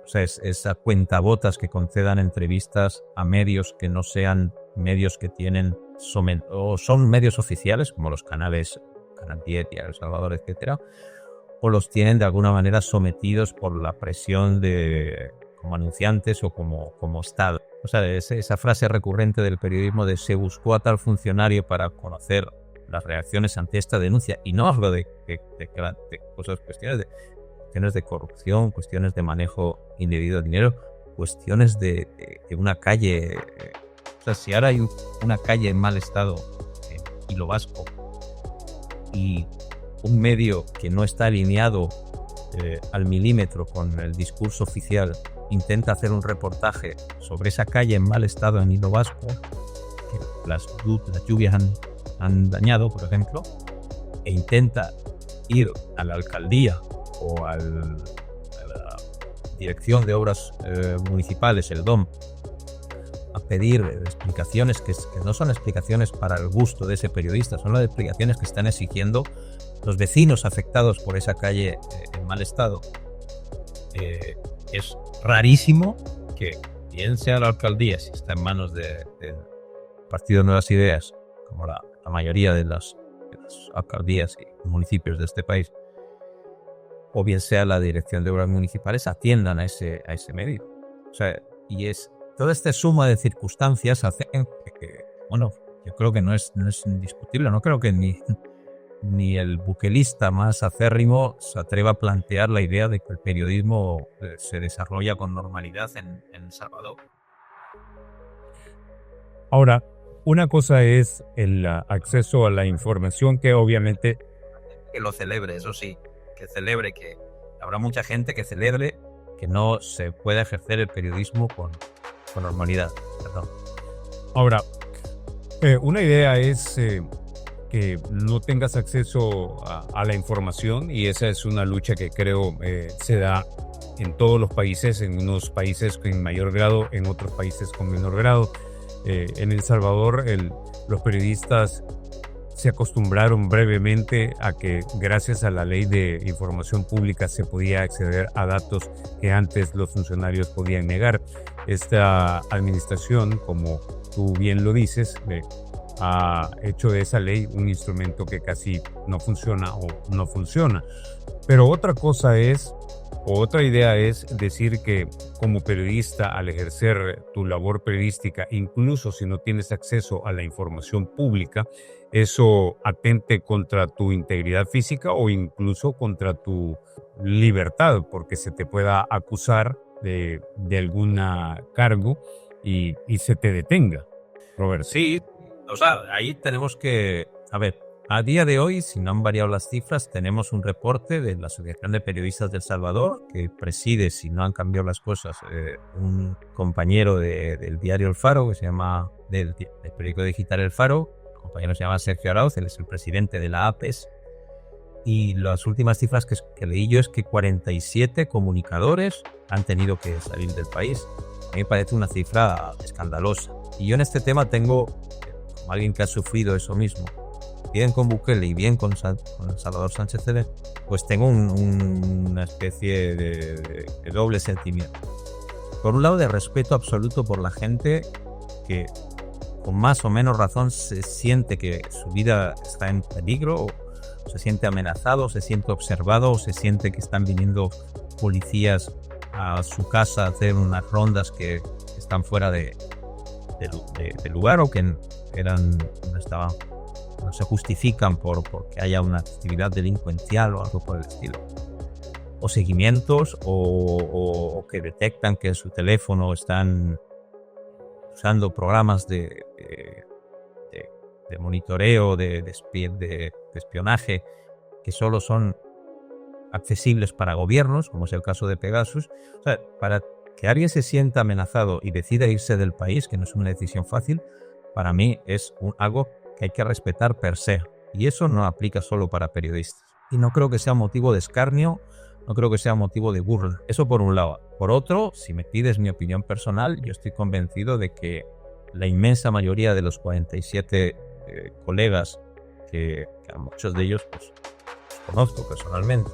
O sea, es a cuentagotas que concedan entrevistas a medios que no sean medios que tienen... o son medios oficiales, como los canales Canal 10, El Salvador, etcétera, o los tienen de alguna manera sometidos por la presión como anunciantes o como Estado. O sea, esa frase recurrente del periodismo de se buscó a tal funcionario para conocer las reacciones ante esta denuncia. Y no hablo de cuestiones de corrupción, cuestiones de manejo indebido de dinero, cuestiones de una calle. O sea, si ahora hay una calle en mal estado en Hilo Vasco y un medio que no está alineado al milímetro con el discurso oficial intenta hacer un reportaje sobre esa calle en mal estado en Hilo Vasco, que las lluvias han dañado, por ejemplo, e intenta ir a la alcaldía o a la Dirección de Obras Municipales, el DOM, a pedir explicaciones que no son explicaciones para el gusto de ese periodista, son las explicaciones que están exigiendo los vecinos afectados por esa calle en mal estado. Es rarísimo que, bien sea la alcaldía, si está en manos del Partido Nuevas Ideas, como la mayoría de las alcaldías y municipios de este país, o bien sea la Dirección de Obras Municipales, atiendan a ese medio. O sea, toda esta suma de circunstancias hacen que, bueno, yo creo que no es indiscutible. No creo que ni el bukelista más acérrimo se atreva a plantear la idea de que el periodismo se desarrolla con normalidad en El Salvador. Ahora, una cosa es el acceso a la información, que obviamente... Que lo celebre, eso sí, que celebre, que habrá mucha gente que celebre que no se pueda ejercer el periodismo con normalidad. Perdón. Ahora, una idea es que no tengas acceso a la información, y esa es una lucha que creo se da en todos los países, en unos países con mayor grado, en otros países con menor grado. En El Salvador, los periodistas se acostumbraron brevemente a que gracias a la ley de información pública se podía acceder a datos que antes los funcionarios podían negar. Esta administración, como tú bien lo dices, ha hecho de esa ley un instrumento que casi no funciona o no funciona. Pero otra idea es decir que como periodista, al ejercer tu labor periodística, incluso si no tienes acceso a la información pública, eso atente contra tu integridad física o incluso contra tu libertad, porque se te pueda acusar de algún cargo y se te detenga. Robert. Sí, o sea, ahí tenemos que... A ver, a día de hoy, si no han variado las cifras, tenemos un reporte de la Asociación de Periodistas de El Salvador que preside, si no han cambiado las cosas, un compañero del diario El Faro, que se llama, del periódico digital El Faro. El compañero se llama Sergio Arauz, él es el presidente de la APES. Y las últimas cifras que leí yo es que 47 comunicadores han tenido que salir del país. A mí me parece una cifra escandalosa. Y yo en este tema tengo, como alguien que ha sufrido eso mismo, bien con Bukele y bien con Salvador Sánchez Cerén, pues tengo una especie de doble sentimiento. Por un lado, de respeto absoluto por la gente que con más o menos razón se siente que su vida está en peligro, o se siente amenazado, o se siente observado, o se siente que están viniendo policías a su casa a hacer unas rondas que están fuera de lugar, o que no se justifican porque haya una actividad delincuencial o algo por el estilo. O seguimientos, o que detectan que en su teléfono están usando programas de monitoreo, de espionaje, que solo son accesibles para gobiernos, como es el caso de Pegasus. O sea, para que alguien se sienta amenazado y decida irse del país, que no es una decisión fácil, para mí es algo que hay que respetar per se. Y eso no aplica solo para periodistas. Y no creo que sea motivo de escarnio, no creo que sea motivo de burla. Eso por un lado. Por otro, si me pides mi opinión personal, yo estoy convencido de que la inmensa mayoría de los 47 colegas, que a muchos de ellos pues, los conozco personalmente,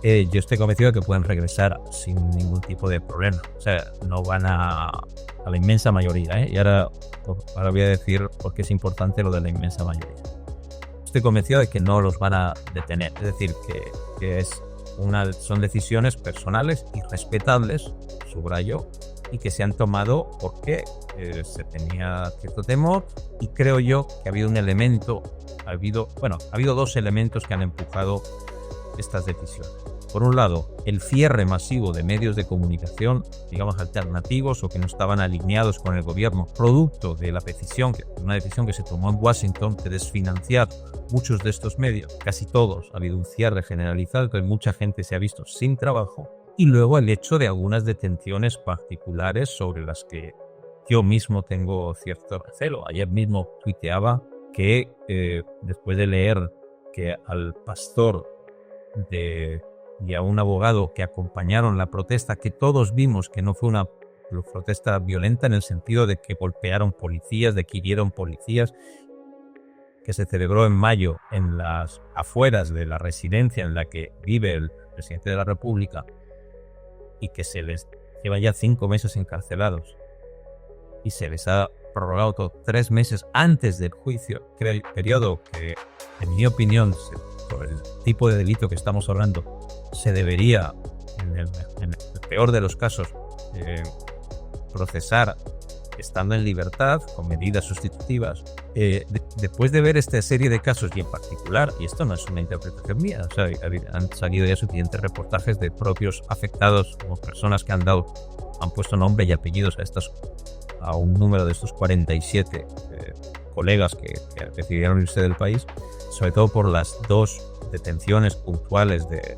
yo estoy convencido de que pueden regresar sin ningún tipo de problema. O sea, no van a la inmensa mayoría. Y ahora voy a decir por qué es importante lo de la inmensa mayoría. Estoy convencido de que no los van a detener. Es decir, que son decisiones personales y respetables, subrayo, y que se han tomado porque se tenía cierto temor, y creo yo que ha habido ha habido dos elementos que han empujado estas decisiones. Por un lado, el cierre masivo de medios de comunicación, digamos alternativos o que no estaban alineados con el gobierno, producto de una decisión que se tomó en Washington de desfinanciar muchos de estos medios, casi todos. Ha habido un cierre generalizado, que mucha gente se ha visto sin trabajo. Y luego el hecho de algunas detenciones particulares sobre las que yo mismo tengo cierto recelo. Ayer mismo tuiteaba que después de leer que al pastor y a un abogado que acompañaron la protesta, que todos vimos que no fue una protesta violenta en el sentido de que golpearon policías, de que hirieron policías, que se celebró en mayo en las afueras de la residencia en la que vive el presidente de la República, y que se les lleva ya 5 meses encarcelados y se les ha prorrogado 3 meses antes del juicio, periodo que, en mi opinión, por el tipo de delito que estamos hablando, se debería, en el peor de los casos, procesar estando en libertad, con medidas sustitutivas. Después de ver esta serie de casos, y en particular, y esto no es una interpretación mía, o sea, han salido ya suficientes reportajes de propios afectados, como personas que han puesto nombre y apellidos a un número de estos 47 colegas que decidieron irse del país, sobre todo por las 2 detenciones puntuales de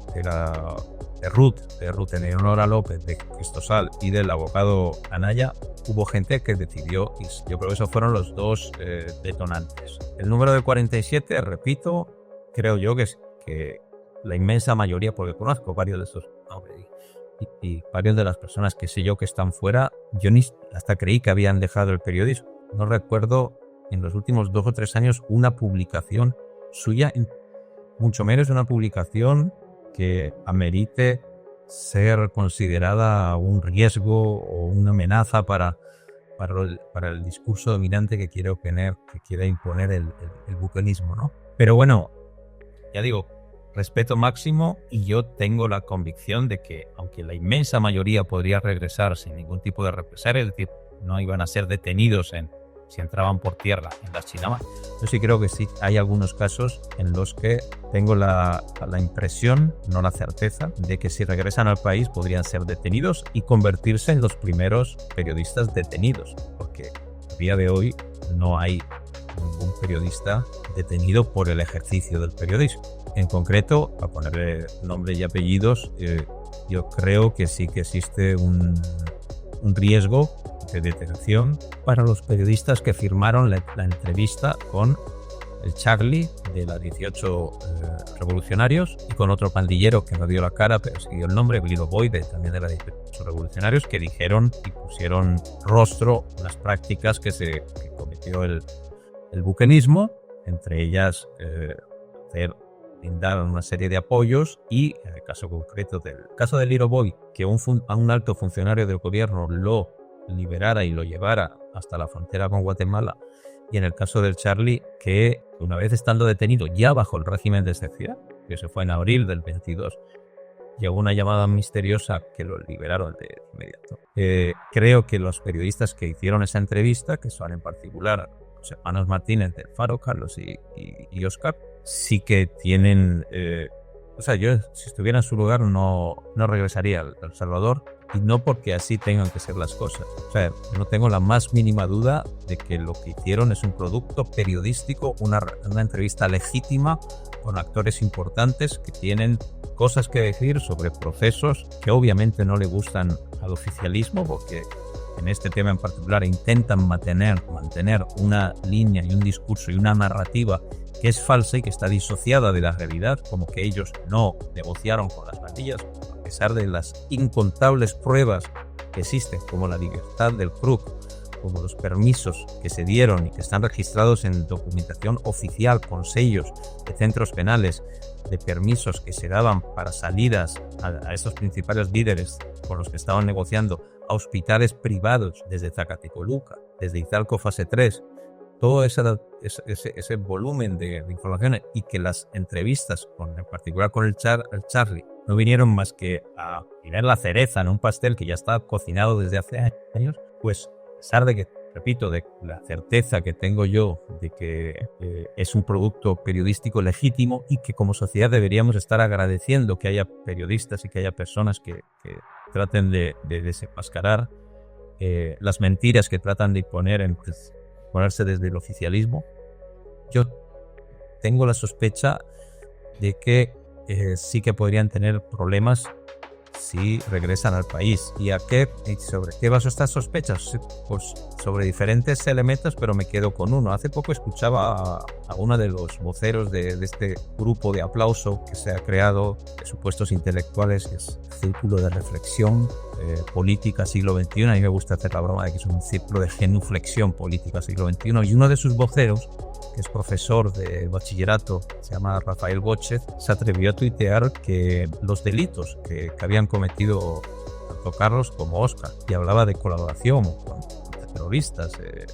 Ruth Eleonora López, de Cristosal y del abogado Anaya. Hubo gente que decidió irse. Yo creo que esos fueron los 2 detonantes. El número de 47, repito, creo yo que la inmensa mayoría, porque conozco varios de estos nombres y varias de las personas que sé yo que están fuera, yo hasta creí que habían dejado el periodismo. No recuerdo en los últimos 2 o 3 años una publicación suya, mucho menos una publicación que amerite ser considerada un riesgo o una amenaza para el discurso dominante que quiere imponer el bucanismo, ¿no? Pero bueno, ya digo, respeto máximo, y yo tengo la convicción de que, aunque la inmensa mayoría podría regresar sin ningún tipo de represalia, es decir, no iban a ser detenidos si entraban por tierra en las Chinamas, yo sí creo que sí hay algunos casos en los que tengo la impresión, no la certeza, de que si regresan al país podrían ser detenidos y convertirse en los primeros periodistas detenidos, porque a día de hoy no hay ningún periodista detenido por el ejercicio del periodismo. En concreto, a ponerle nombre y apellidos, yo creo que sí que existe un riesgo de detención para los periodistas que firmaron la entrevista con el Charlie de la 18 Revolucionarios y con otro pandillero que no dio la cara pero siguió el nombre, Liro Boy, también de la 18 Revolucionarios, que dijeron y pusieron rostro a las prácticas que cometió el bucanismo, entre ellas brindar una serie de apoyos, y en el caso concreto del caso de Liro Boy, que a un alto funcionario del gobierno lo liberara y lo llevara hasta la frontera con Guatemala y en el caso del Charlie, que una vez estando detenido ya bajo el régimen de excepción, que se fue en abril del 22, llegó una llamada misteriosa que lo liberaron de inmediato. Creo que los periodistas que hicieron esa entrevista, que son en particular los hermanos Martínez del Faro, Carlos y Oscar, sí que tienen... o sea, yo si estuviera en su lugar no regresaría a El Salvador, y no porque así tengan que ser las cosas. O sea, no tengo la más mínima duda de que lo que hicieron es un producto periodístico, una entrevista legítima con actores importantes que tienen cosas que decir sobre procesos que obviamente no le gustan al oficialismo, porque en este tema en particular intentan mantener una línea y un discurso y una narrativa que es falsa y que está disociada de la realidad, como que ellos no negociaron con las pandillas, a pesar de las incontables pruebas que existen, como la libertad del CRUC, como los permisos que se dieron y que están registrados en documentación oficial con sellos de centros penales, de permisos que se daban para salidas a estos principales líderes con los que estaban negociando, a hospitales privados desde Zacatecoluca, desde Izalco fase 3, todo ese volumen de información, y que las entrevistas, en particular con el Charlie, no vinieron más que a poner la cereza en un pastel que ya estaba cocinado desde hace años, pues a pesar de que, repito, de la certeza que tengo yo de que es un producto periodístico legítimo y que como sociedad deberíamos estar agradeciendo que haya periodistas y que haya personas que traten de desenmascarar las mentiras que tratan de ponerse desde el oficialismo, yo tengo la sospecha de que sí que podrían tener problemas si regresan al país. ¿Y sobre qué baso estas sospechas? Pues sobre diferentes elementos, pero me quedo con uno. Hace poco escuchaba a uno de los voceros de este grupo de aplauso que se ha creado de supuestos intelectuales, que es Círculo de Reflexión Política Siglo XXI. A mí me gusta hacer la broma de que es un círculo de genuflexión política siglo XXI. Y uno de sus voceros, que es profesor de bachillerato, se llama Rafael Bóchez, se atrevió a tuitear que los delitos que habían cometido tanto Carlos como Oscar, y hablaba de colaboración con terroristas.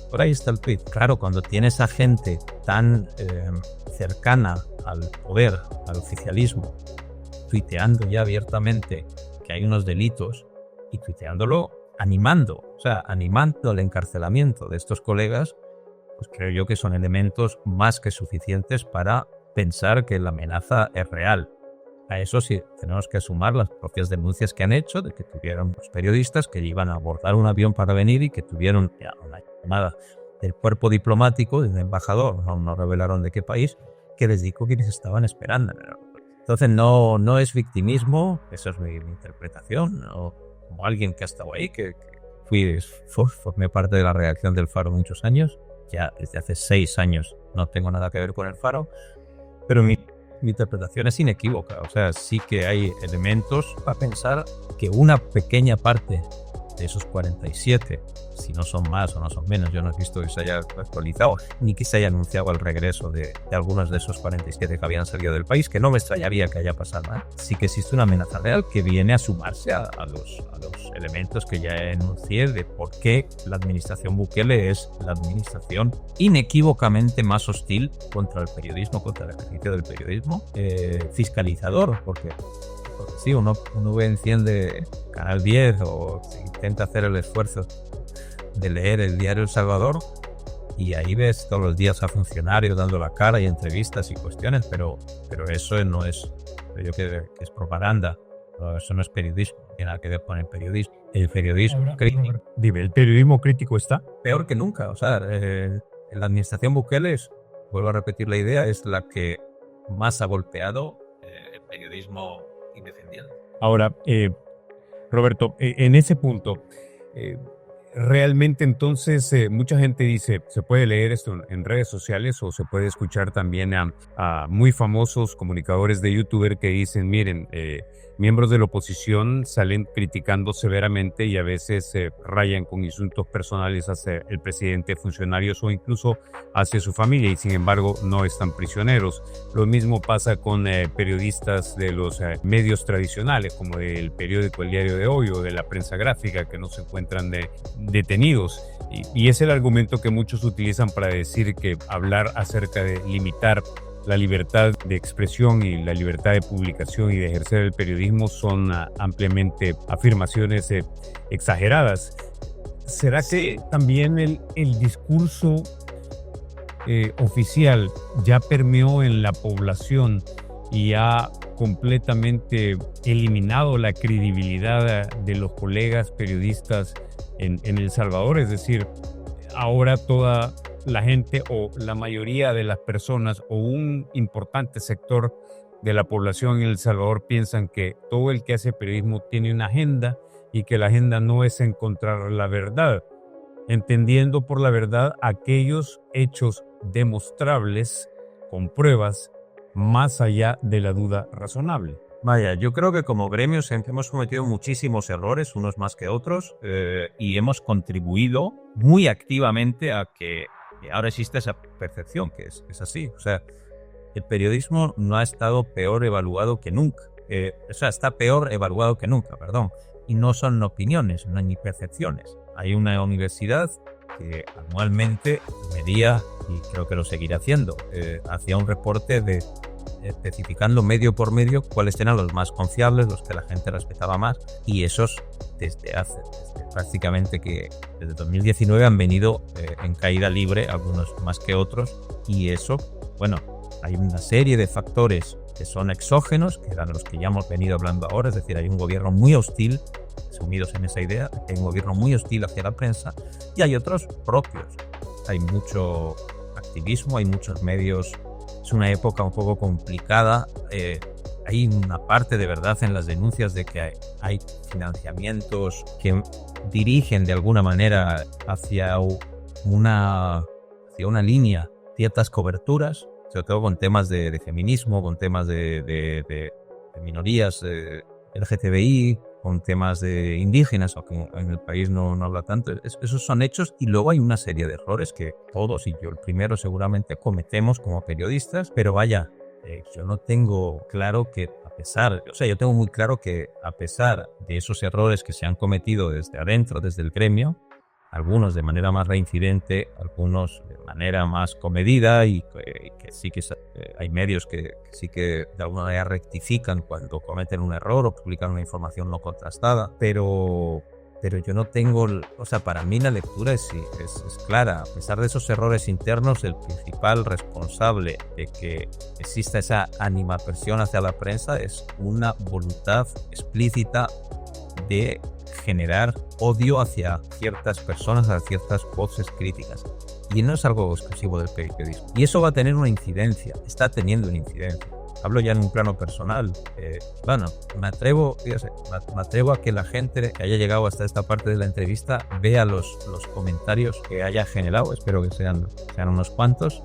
Por ahí está el tuit. Claro, cuando tienes a gente tan cercana al poder, al oficialismo, tuiteando ya abiertamente que hay unos delitos, y tuiteándolo animando el encarcelamiento de estos colegas, pues creo yo que son elementos más que suficientes para pensar que la amenaza es real. A eso sí tenemos que sumar las propias denuncias que han hecho de que tuvieron los periodistas que iban a abordar un avión para venir y que tuvieron una llamada del cuerpo diplomático, del embajador, no revelaron de qué país, que les dijo que les estaban esperando. Entonces no es victimismo, esa es mi interpretación, ¿no? Como alguien que ha estado ahí, que formé parte de la redacción del Faro muchos años, ya desde hace 6 años no tengo nada que ver con el Faro, pero mi interpretación es inequívoca. O sea, sí que hay elementos para pensar que una pequeña parte de esos 47, si no son más o no son menos, yo no he visto que se haya actualizado ni que se haya anunciado el regreso de algunos de esos 47 que habían salido del país, que no me extrañaría que haya pasado nada. Sí que existe una amenaza real que viene a sumarse a los elementos que ya enuncié de por qué la administración Bukele es la administración inequívocamente más hostil contra el periodismo, contra el ejercicio del periodismo, fiscalizador, porque sí, uno enciende Canal 10 o intenta hacer el esfuerzo de leer el diario El Salvador, y ahí ves todos los días a funcionarios dando la cara y entrevistas y cuestiones, pero eso no es, creo yo que es propaganda. No, eso no es periodismo, no tiene nada que ver con el periodismo. El periodismo crítico. Dime, ¿el periodismo crítico está? Peor que nunca. O sea, la administración Bukele, vuelvo a repetir la idea, es la que más ha golpeado el periodismo independiente. Ahora, Roberto, en ese punto, realmente entonces mucha gente dice, se puede leer esto en redes sociales o se puede escuchar también a muy famosos comunicadores de YouTuber que dicen, miren, miembros de la oposición salen criticando severamente y a veces rayan con insultos personales hacia el presidente, funcionarios o incluso hacia su familia, y sin embargo no están prisioneros. Lo mismo pasa con periodistas de los medios tradicionales, como el periódico El Diario de Hoy o de la prensa gráfica, que no se encuentran detenidos. Y es el argumento que muchos utilizan para decir que hablar acerca de limitar la libertad de expresión y la libertad de publicación y de ejercer el periodismo son ampliamente afirmaciones exageradas. ¿Será que también el discurso oficial ya permeó en la población y ha completamente eliminado la credibilidad de los colegas periodistas en El Salvador? Es decir, ahora toda la gente o la mayoría de las personas o un importante sector de la población en El Salvador piensan que todo el que hace periodismo tiene una agenda y que la agenda no es encontrar la verdad, entendiendo por la verdad aquellos hechos demostrables con pruebas más allá de la duda razonable. Vaya, yo creo que como gremios hemos cometido muchísimos errores, unos más que otros, y hemos contribuido muy activamente a que ahora existe esa percepción, que es así. O sea, el periodismo no ha estado peor evaluado que nunca. Está peor evaluado que nunca, perdón. Y no son opiniones, no hay ni percepciones. Hay una universidad que anualmente medía, y creo que lo seguirá haciendo, hacía un reporte especificando medio por medio cuáles eran los más confiables, los que la gente respetaba más, y esos desde prácticamente que desde 2019 han venido en caída libre, algunos más que otros, y eso, bueno, hay una serie de factores que son exógenos, que eran los que ya hemos venido hablando ahora, es decir, hay un gobierno muy hostil, sumidos en esa idea, hay un gobierno muy hostil hacia la prensa, y hay otros propios. Hay mucho activismo, hay muchos medios. Es una época un poco complicada. Hay una parte de verdad en las denuncias de que hay financiamientos que dirigen de alguna manera hacia una línea ciertas coberturas, sobre todo con temas de feminismo, con temas de minorías LGTBI, con temas de indígenas, aunque en el país no habla tanto. Esos son hechos, y luego hay una serie de errores que todos, y yo el primero, seguramente cometemos como periodistas, pero vaya, yo no tengo claro que yo tengo muy claro que a pesar de esos errores que se han cometido desde adentro, desde el gremio, algunos de manera más reincidente, algunos de manera más comedida, y que sí que hay medios que sí que de alguna manera rectifican cuando cometen un error o publican una información no contrastada, pero yo no tengo, para mí la lectura es clara. A pesar de esos errores internos, el principal responsable de que exista esa animadversión hacia la prensa es una voluntad explícita de generar odio hacia ciertas personas, hacia ciertas voces críticas. Y no es algo exclusivo del periodismo. Y eso va a tener una incidencia, está teniendo una incidencia. Hablo ya en un plano personal. Me atrevo a que la gente que haya llegado hasta esta parte de la entrevista vea los comentarios que haya generado. Espero que sean unos cuantos.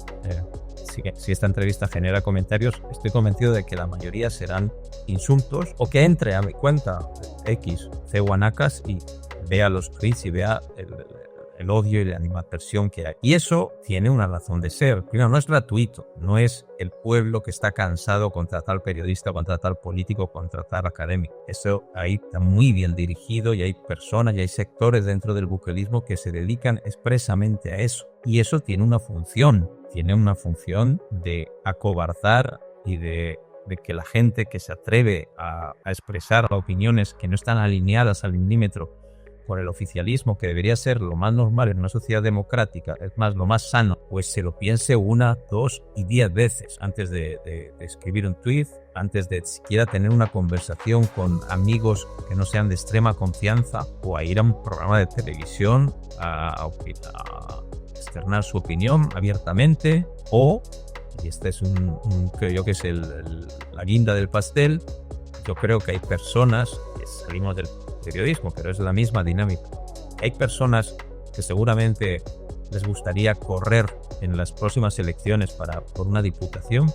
Si esta entrevista genera comentarios, estoy convencido de que la mayoría serán insultos, o que entre a mi cuenta X, Guanacas, y vea los tweets y vea el odio y la animadversión que hay. Y eso tiene una razón de ser. Primero, no es gratuito. No es el pueblo que está cansado contra tal periodista, contra tal político, contra tal académico. Eso ahí está muy bien dirigido, y hay personas y hay sectores dentro del buquelismo que se dedican expresamente a eso. Y eso tiene una función. Tiene una función de acobardar y de que la gente que se atreve a expresar opiniones que no están alineadas al milímetro con el oficialismo, que debería ser lo más normal en una sociedad democrática, es más, lo más sano, pues se lo piense 1, 2 y 10 veces antes de escribir un tweet, antes de siquiera tener una conversación con amigos que no sean de extrema confianza, o a ir a un programa de televisión a externar su opinión abiertamente, o, y este es creo yo que es la guinda del pastel, yo creo que hay personas que salimos del periodismo, pero es la misma dinámica. Hay personas que seguramente les gustaría correr en las próximas elecciones por una diputación,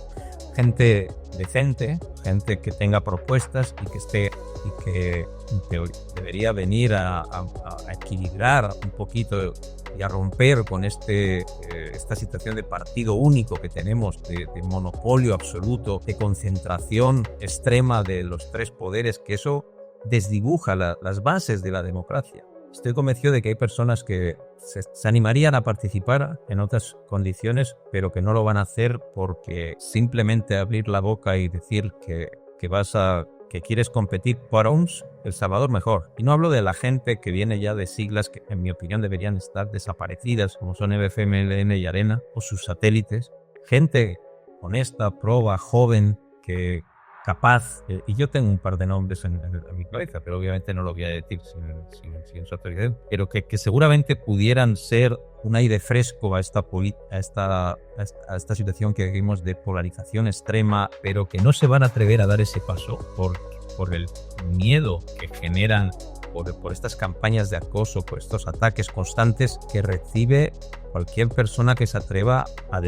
gente decente, gente que tenga propuestas y que esté y que en teoría debería venir a equilibrar un poquito y a romper con esta situación de partido único que tenemos, de monopolio absoluto, de concentración extrema de los tres poderes, que eso desdibuja las bases de la democracia. Estoy convencido de que hay personas que se animarían a participar en otras condiciones, pero que no lo van a hacer porque simplemente abrir la boca y decir que quieres competir por uns, El Salvador mejor. Y no hablo de la gente que viene ya de siglas que en mi opinión deberían estar desaparecidas, como son EBFMLN y Arena o sus satélites. Gente honesta, proba, joven, que capaz, y yo tengo un par de nombres en mi cabeza, pero obviamente no lo voy a decir sin su autoridad, pero que seguramente pudieran ser un aire fresco a esta situación que vivimos de polarización extrema, pero que no se van a atrever a dar ese paso por el miedo que generan, por estas campañas de acoso, por estos ataques constantes que recibe cualquier persona que se atreva a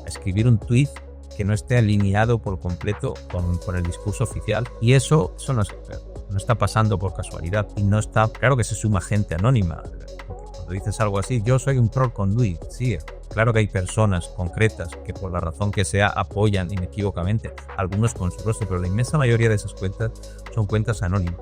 escribir un tuit que no esté alineado por completo con el discurso oficial. Y eso no está pasando por casualidad. Y no está, claro que se suma gente anónima. Porque cuando dices algo así, yo soy un troll con Luis, sí, claro que hay personas concretas que por la razón que sea apoyan inequívocamente, algunos con su rostro, pero la inmensa mayoría de esas cuentas son cuentas anónimas.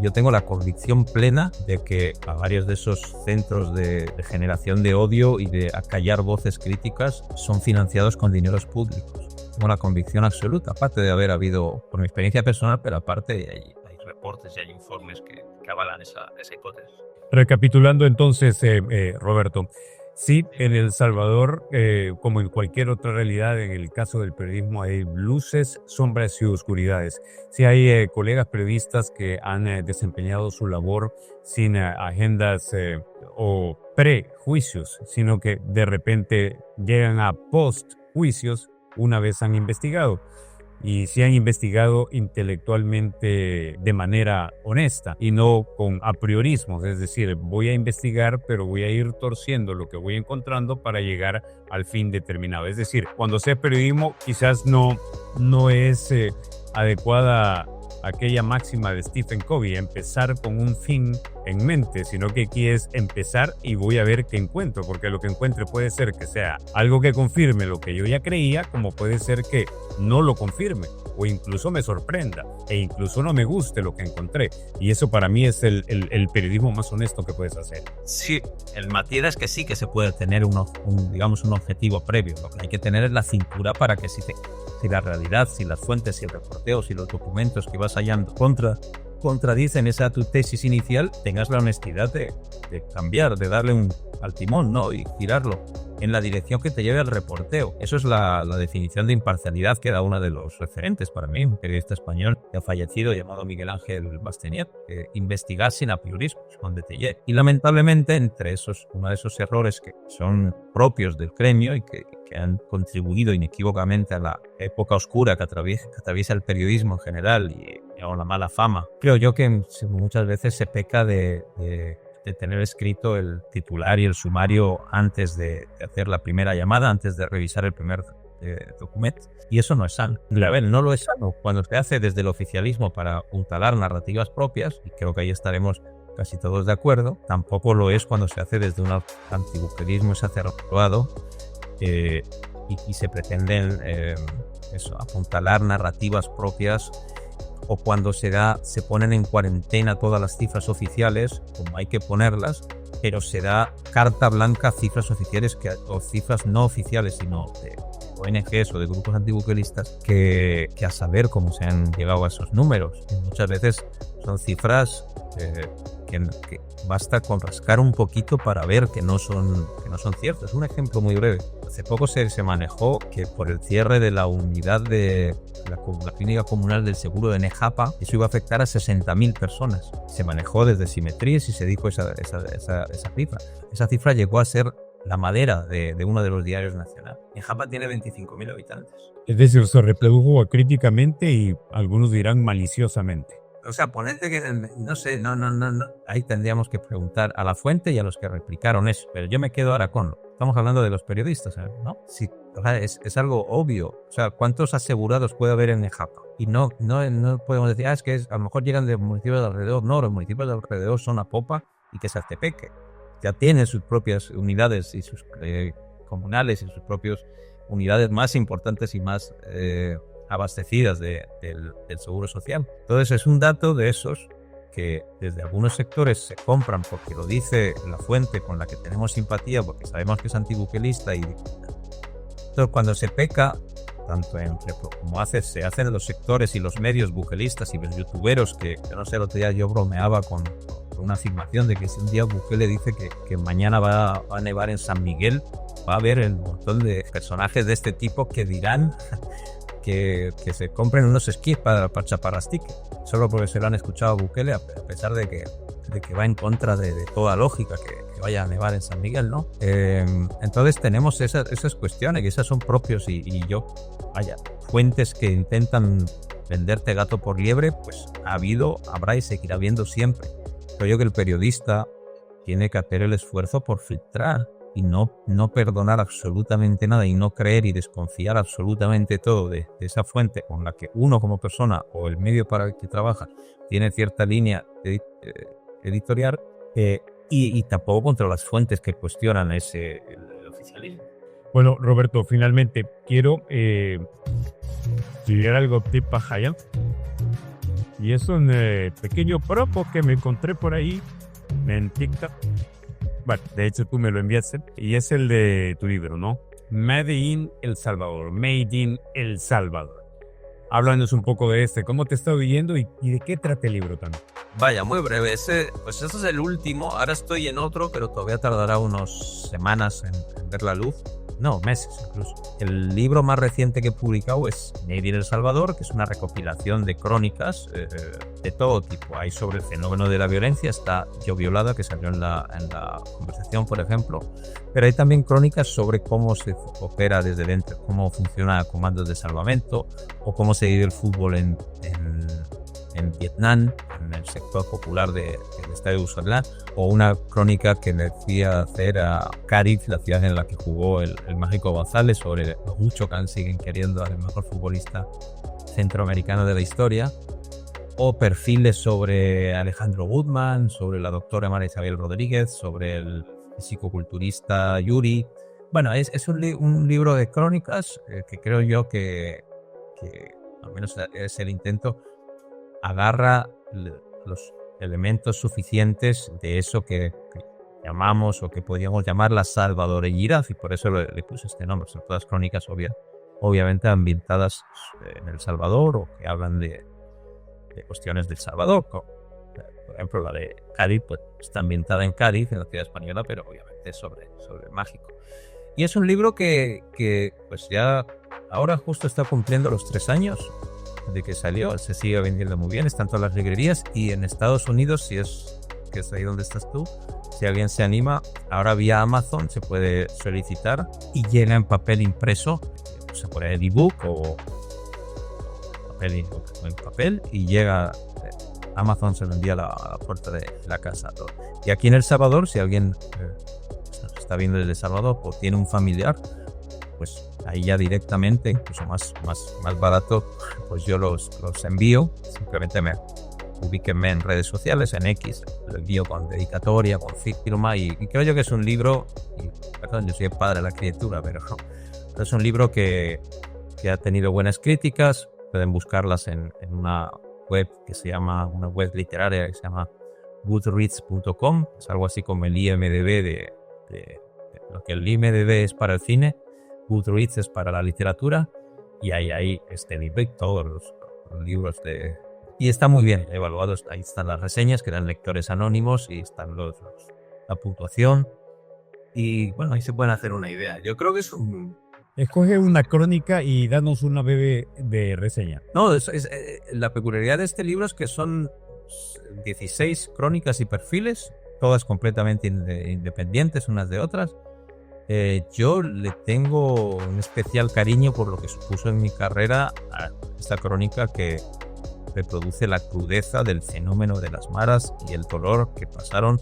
Yo tengo la convicción plena de que a varios de esos centros de generación de odio y de acallar voces críticas son financiados con dineros públicos. Tengo la convicción absoluta, aparte de haber habido, por mi experiencia personal, pero aparte hay reportes y hay informes que avalan esa hipótesis. Recapitulando entonces, Roberto, sí, en El Salvador, como en cualquier otra realidad, en el caso del periodismo hay luces, sombras y oscuridades. Sí hay colegas periodistas que han desempeñado su labor sin agendas o prejuicios, sino que de repente llegan a post-juicios una vez han investigado. Y si han investigado intelectualmente de manera honesta y no con apriorismos, es decir, voy a investigar pero voy a ir torciendo lo que voy encontrando para llegar al fin determinado. Es decir, cuando sea periodismo quizás no es adecuada aquella máxima de Stephen Covey, empezar con un fin en mente, sino que aquí es empezar y voy a ver qué encuentro, porque lo que encuentre puede ser que sea algo que confirme lo que yo ya creía, como puede ser que no lo confirme, o incluso me sorprenda, e incluso no me guste lo que encontré. Y eso para mí es el periodismo más honesto que puedes hacer. Sí, el matiz es que sí que se puede tener un objetivo previo. Lo que hay que tener es la cintura para que si la realidad, si las fuentes, si el reporteo, si los documentos que vas hallando contradicen esa tu tesis inicial, tengas la honestidad de cambiar, de darle al timón, ¿no? Y tirarlo en la dirección que te lleve al reporteo. Eso es la definición de imparcialidad que da uno de los referentes para mí, un periodista español que ha fallecido llamado Miguel Ángel Bastenier, investigar sin apriorismos, con detalle. Y lamentablemente uno de esos errores que son propios del gremio y que han contribuido inequívocamente a la época oscura que atraviesa el periodismo en general y a la mala fama. Creo yo que muchas veces se peca de tener escrito el titular y el sumario antes de hacer la primera llamada, antes de revisar el primer documento. Y eso no es sano. A ver, no lo es sano cuando se hace desde el oficialismo para apuntalar narrativas propias, y creo que ahí estaremos casi todos de acuerdo. Tampoco lo es cuando se hace desde un antibuquerismo exacerbado y se pretenden apuntalar narrativas propias, o cuando se ponen en cuarentena todas las cifras oficiales, como hay que ponerlas, pero se da carta blanca a cifras oficiales o cifras no oficiales, sino de ONGs o de grupos antibuquelistas, que a saber cómo se han llegado a esos números. Y muchas veces son cifras que basta con rascar un poquito para ver que no son ciertas. Un ejemplo muy breve. Hace poco se manejó que por el cierre de la unidad de la clínica comunal del seguro de Nejapa, eso iba a afectar a 60.000 personas. Se manejó desde Simetrías y se dijo esa cifra. Esa cifra llegó a ser la madera de uno de los diarios nacionales. Nejapa tiene 25.000 habitantes. Es decir, se reprodujo críticamente y algunos dirán maliciosamente. O sea, ponete que, no sé, no. Ahí tendríamos que preguntar a la fuente y a los que replicaron eso. Pero yo me quedo ahora estamos hablando de los periodistas, ¿no? Si o sea, es algo obvio. O sea, ¿cuántos asegurados puede haber en Nejapa? Y no podemos decir, es que a lo mejor llegan de municipios de alrededor. No, los municipios de alrededor son Apopa y Quesaltepeque. Ya tienen sus propias unidades y sus comunales y sus propias unidades más importantes y más abastecidas del seguro social. Entonces es un dato de esos que desde algunos sectores se compran porque lo dice la fuente con la que tenemos simpatía, porque sabemos que es antibuquelista. Y entonces cuando se peca, tanto como se hacen los sectores y los medios buquelistas y los youtuberos, que yo no sé, el otro día yo bromeaba con una afirmación de que si un día Bukele dice que mañana va a nevar en San Miguel, va a haber un montón de personajes de este tipo que dirán que se compren unos esquís para chaparrastique, solo porque se lo han escuchado a Bukele, a pesar de que va en contra de toda lógica que vaya a nevar en San Miguel, ¿no? Entonces tenemos esas cuestiones, que esas son propios y yo, fuentes que intentan venderte gato por liebre, pues ha habido, habrá y seguirá habiendo siempre. Creo yo que el periodista tiene que hacer el esfuerzo por filtrar y no perdonar absolutamente nada y no creer y desconfiar absolutamente todo de esa fuente con la que uno como persona o el medio para el que trabaja tiene cierta línea editorial, y tampoco contra las fuentes que cuestionan el oficialismo. Bueno, Roberto, finalmente quiero estudiar algo de Pajaya. Y es un pequeño propo que me encontré por ahí en TikTok. Bueno, de hecho tú me lo enviaste. Y es el de tu libro, ¿no? Made in El Salvador. Made in El Salvador. Háblanos un poco de cómo te está viviendo y de qué trata el libro también. Vaya, muy breve. Pues ese es el último. Ahora estoy en otro, pero todavía tardará unas semanas en ver la luz. No, meses incluso. El libro más reciente que he publicado es Made in El Salvador, que es una recopilación de crónicas de todo tipo. Hay sobre el fenómeno de la violencia, está Yo Violada, que salió en la conversación, por ejemplo. Pero hay también crónicas sobre cómo se opera desde dentro, cómo funciona comandos de salvamento, o cómo se vive el fútbol en Vietnam, en el sector popular del estadio de Ushuaia, o una crónica que le fui a hacer a Cádiz, la ciudad en la que jugó el Mágico González, sobre lo mucho que siguen queriendo al mejor futbolista centroamericano de la historia, o perfiles sobre Alejandro Guzmán, sobre la doctora María Isabel Rodríguez, sobre el psicoculturista Yuri. Bueno, es un libro de crónicas que creo yo que al menos es el intento, agarra los elementos suficientes de eso que llamamos o que podríamos llamar la salvadoreñidad, y por eso le puse este nombre. Son todas crónicas obviamente ambientadas en El Salvador, o que hablan de cuestiones del Salvador. Por ejemplo, la de Cádiz, pues está ambientada en Cádiz, en la ciudad española, pero obviamente sobre Mágico. Y es un libro que pues ya ahora justo está cumpliendo los 3 años de que salió. Se sigue vendiendo muy bien, está en todas las librerías, y en Estados Unidos, que es ahí donde estás tú, si alguien se anima, ahora vía Amazon se puede solicitar y llega en papel impreso, se pone en ebook o en papel, y llega, Amazon se lo envía a la puerta de la casa. Y aquí en El Salvador, si alguien está viendo desde El Salvador o tiene un familiar, pues ahí ya directamente, incluso más barato, pues yo los envío. Simplemente ubíquenme en redes sociales, en X, lo envío con dedicatoria, con firma, y creo yo que es un libro, y perdón, yo soy el padre de la criatura, pero es un libro que ha tenido buenas críticas. Pueden buscarlas en una web una web literaria que se llama goodreads.com. Es algo así como el IMDb de lo que el IMDb es para el cine, Goodreads es para la literatura, y hay este libro y todos los libros y está muy bien evaluados. Ahí están las reseñas, que eran lectores anónimos, y están la puntuación, y bueno, ahí se pueden hacer una idea. Yo creo que es Escoge una crónica y danos una breve de reseña. No, la peculiaridad de este libro es que son 16 crónicas y perfiles, todas completamente independientes unas de otras. Yo le tengo un especial cariño por lo que supuso en mi carrera a esta crónica, que reproduce la crudeza del fenómeno de las maras y el dolor que pasaron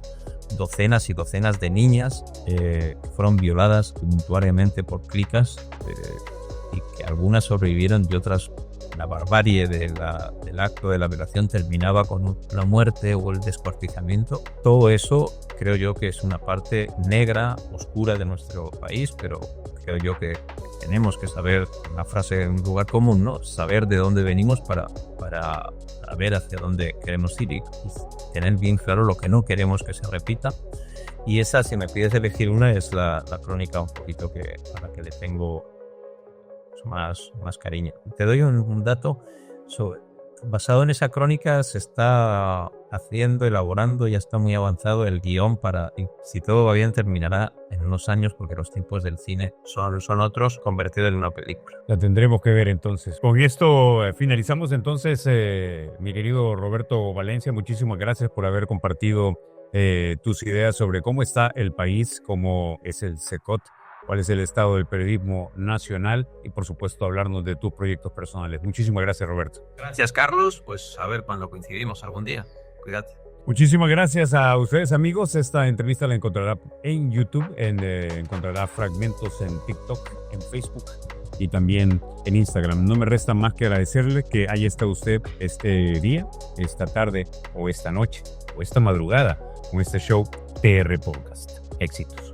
docenas y docenas de niñas que fueron violadas tumultuariamente por clicas y que algunas sobrevivieron y otras, la barbarie del acto de la violación terminaba con la muerte o el descuartizamiento. Todo eso creo yo que es una parte negra, oscura de nuestro país, pero creo yo que tenemos que saber, una frase en un lugar común, ¿no? Saber de dónde venimos para saber hacia dónde queremos ir y tener bien claro lo que no queremos que se repita. Y esa, si me pides elegir una, es la crónica un poquito a la que le tengo más cariño. Te doy un dato basado en esa crónica. Se está elaborando, ya está muy avanzado el guión y si todo va bien terminará en unos años, porque los tiempos del cine son otros, convertido en una película. La tendremos que ver entonces. Con esto finalizamos entonces, mi querido Roberto Valencia, muchísimas gracias por haber compartido tus ideas sobre cómo está el país, cómo es el CECOT, cuál es el estado del periodismo nacional y por supuesto hablarnos de tus proyectos personales. Muchísimas gracias, Roberto. Gracias, Carlos. Pues a ver cuando coincidimos algún día. Cuídate. Muchísimas gracias a ustedes, amigos. Esta entrevista la encontrará en YouTube, encontrará fragmentos en TikTok, en Facebook y también en Instagram. No me resta más que agradecerle que haya estado usted este día, esta tarde o esta noche o esta madrugada con este show TR Podcast. Éxitos.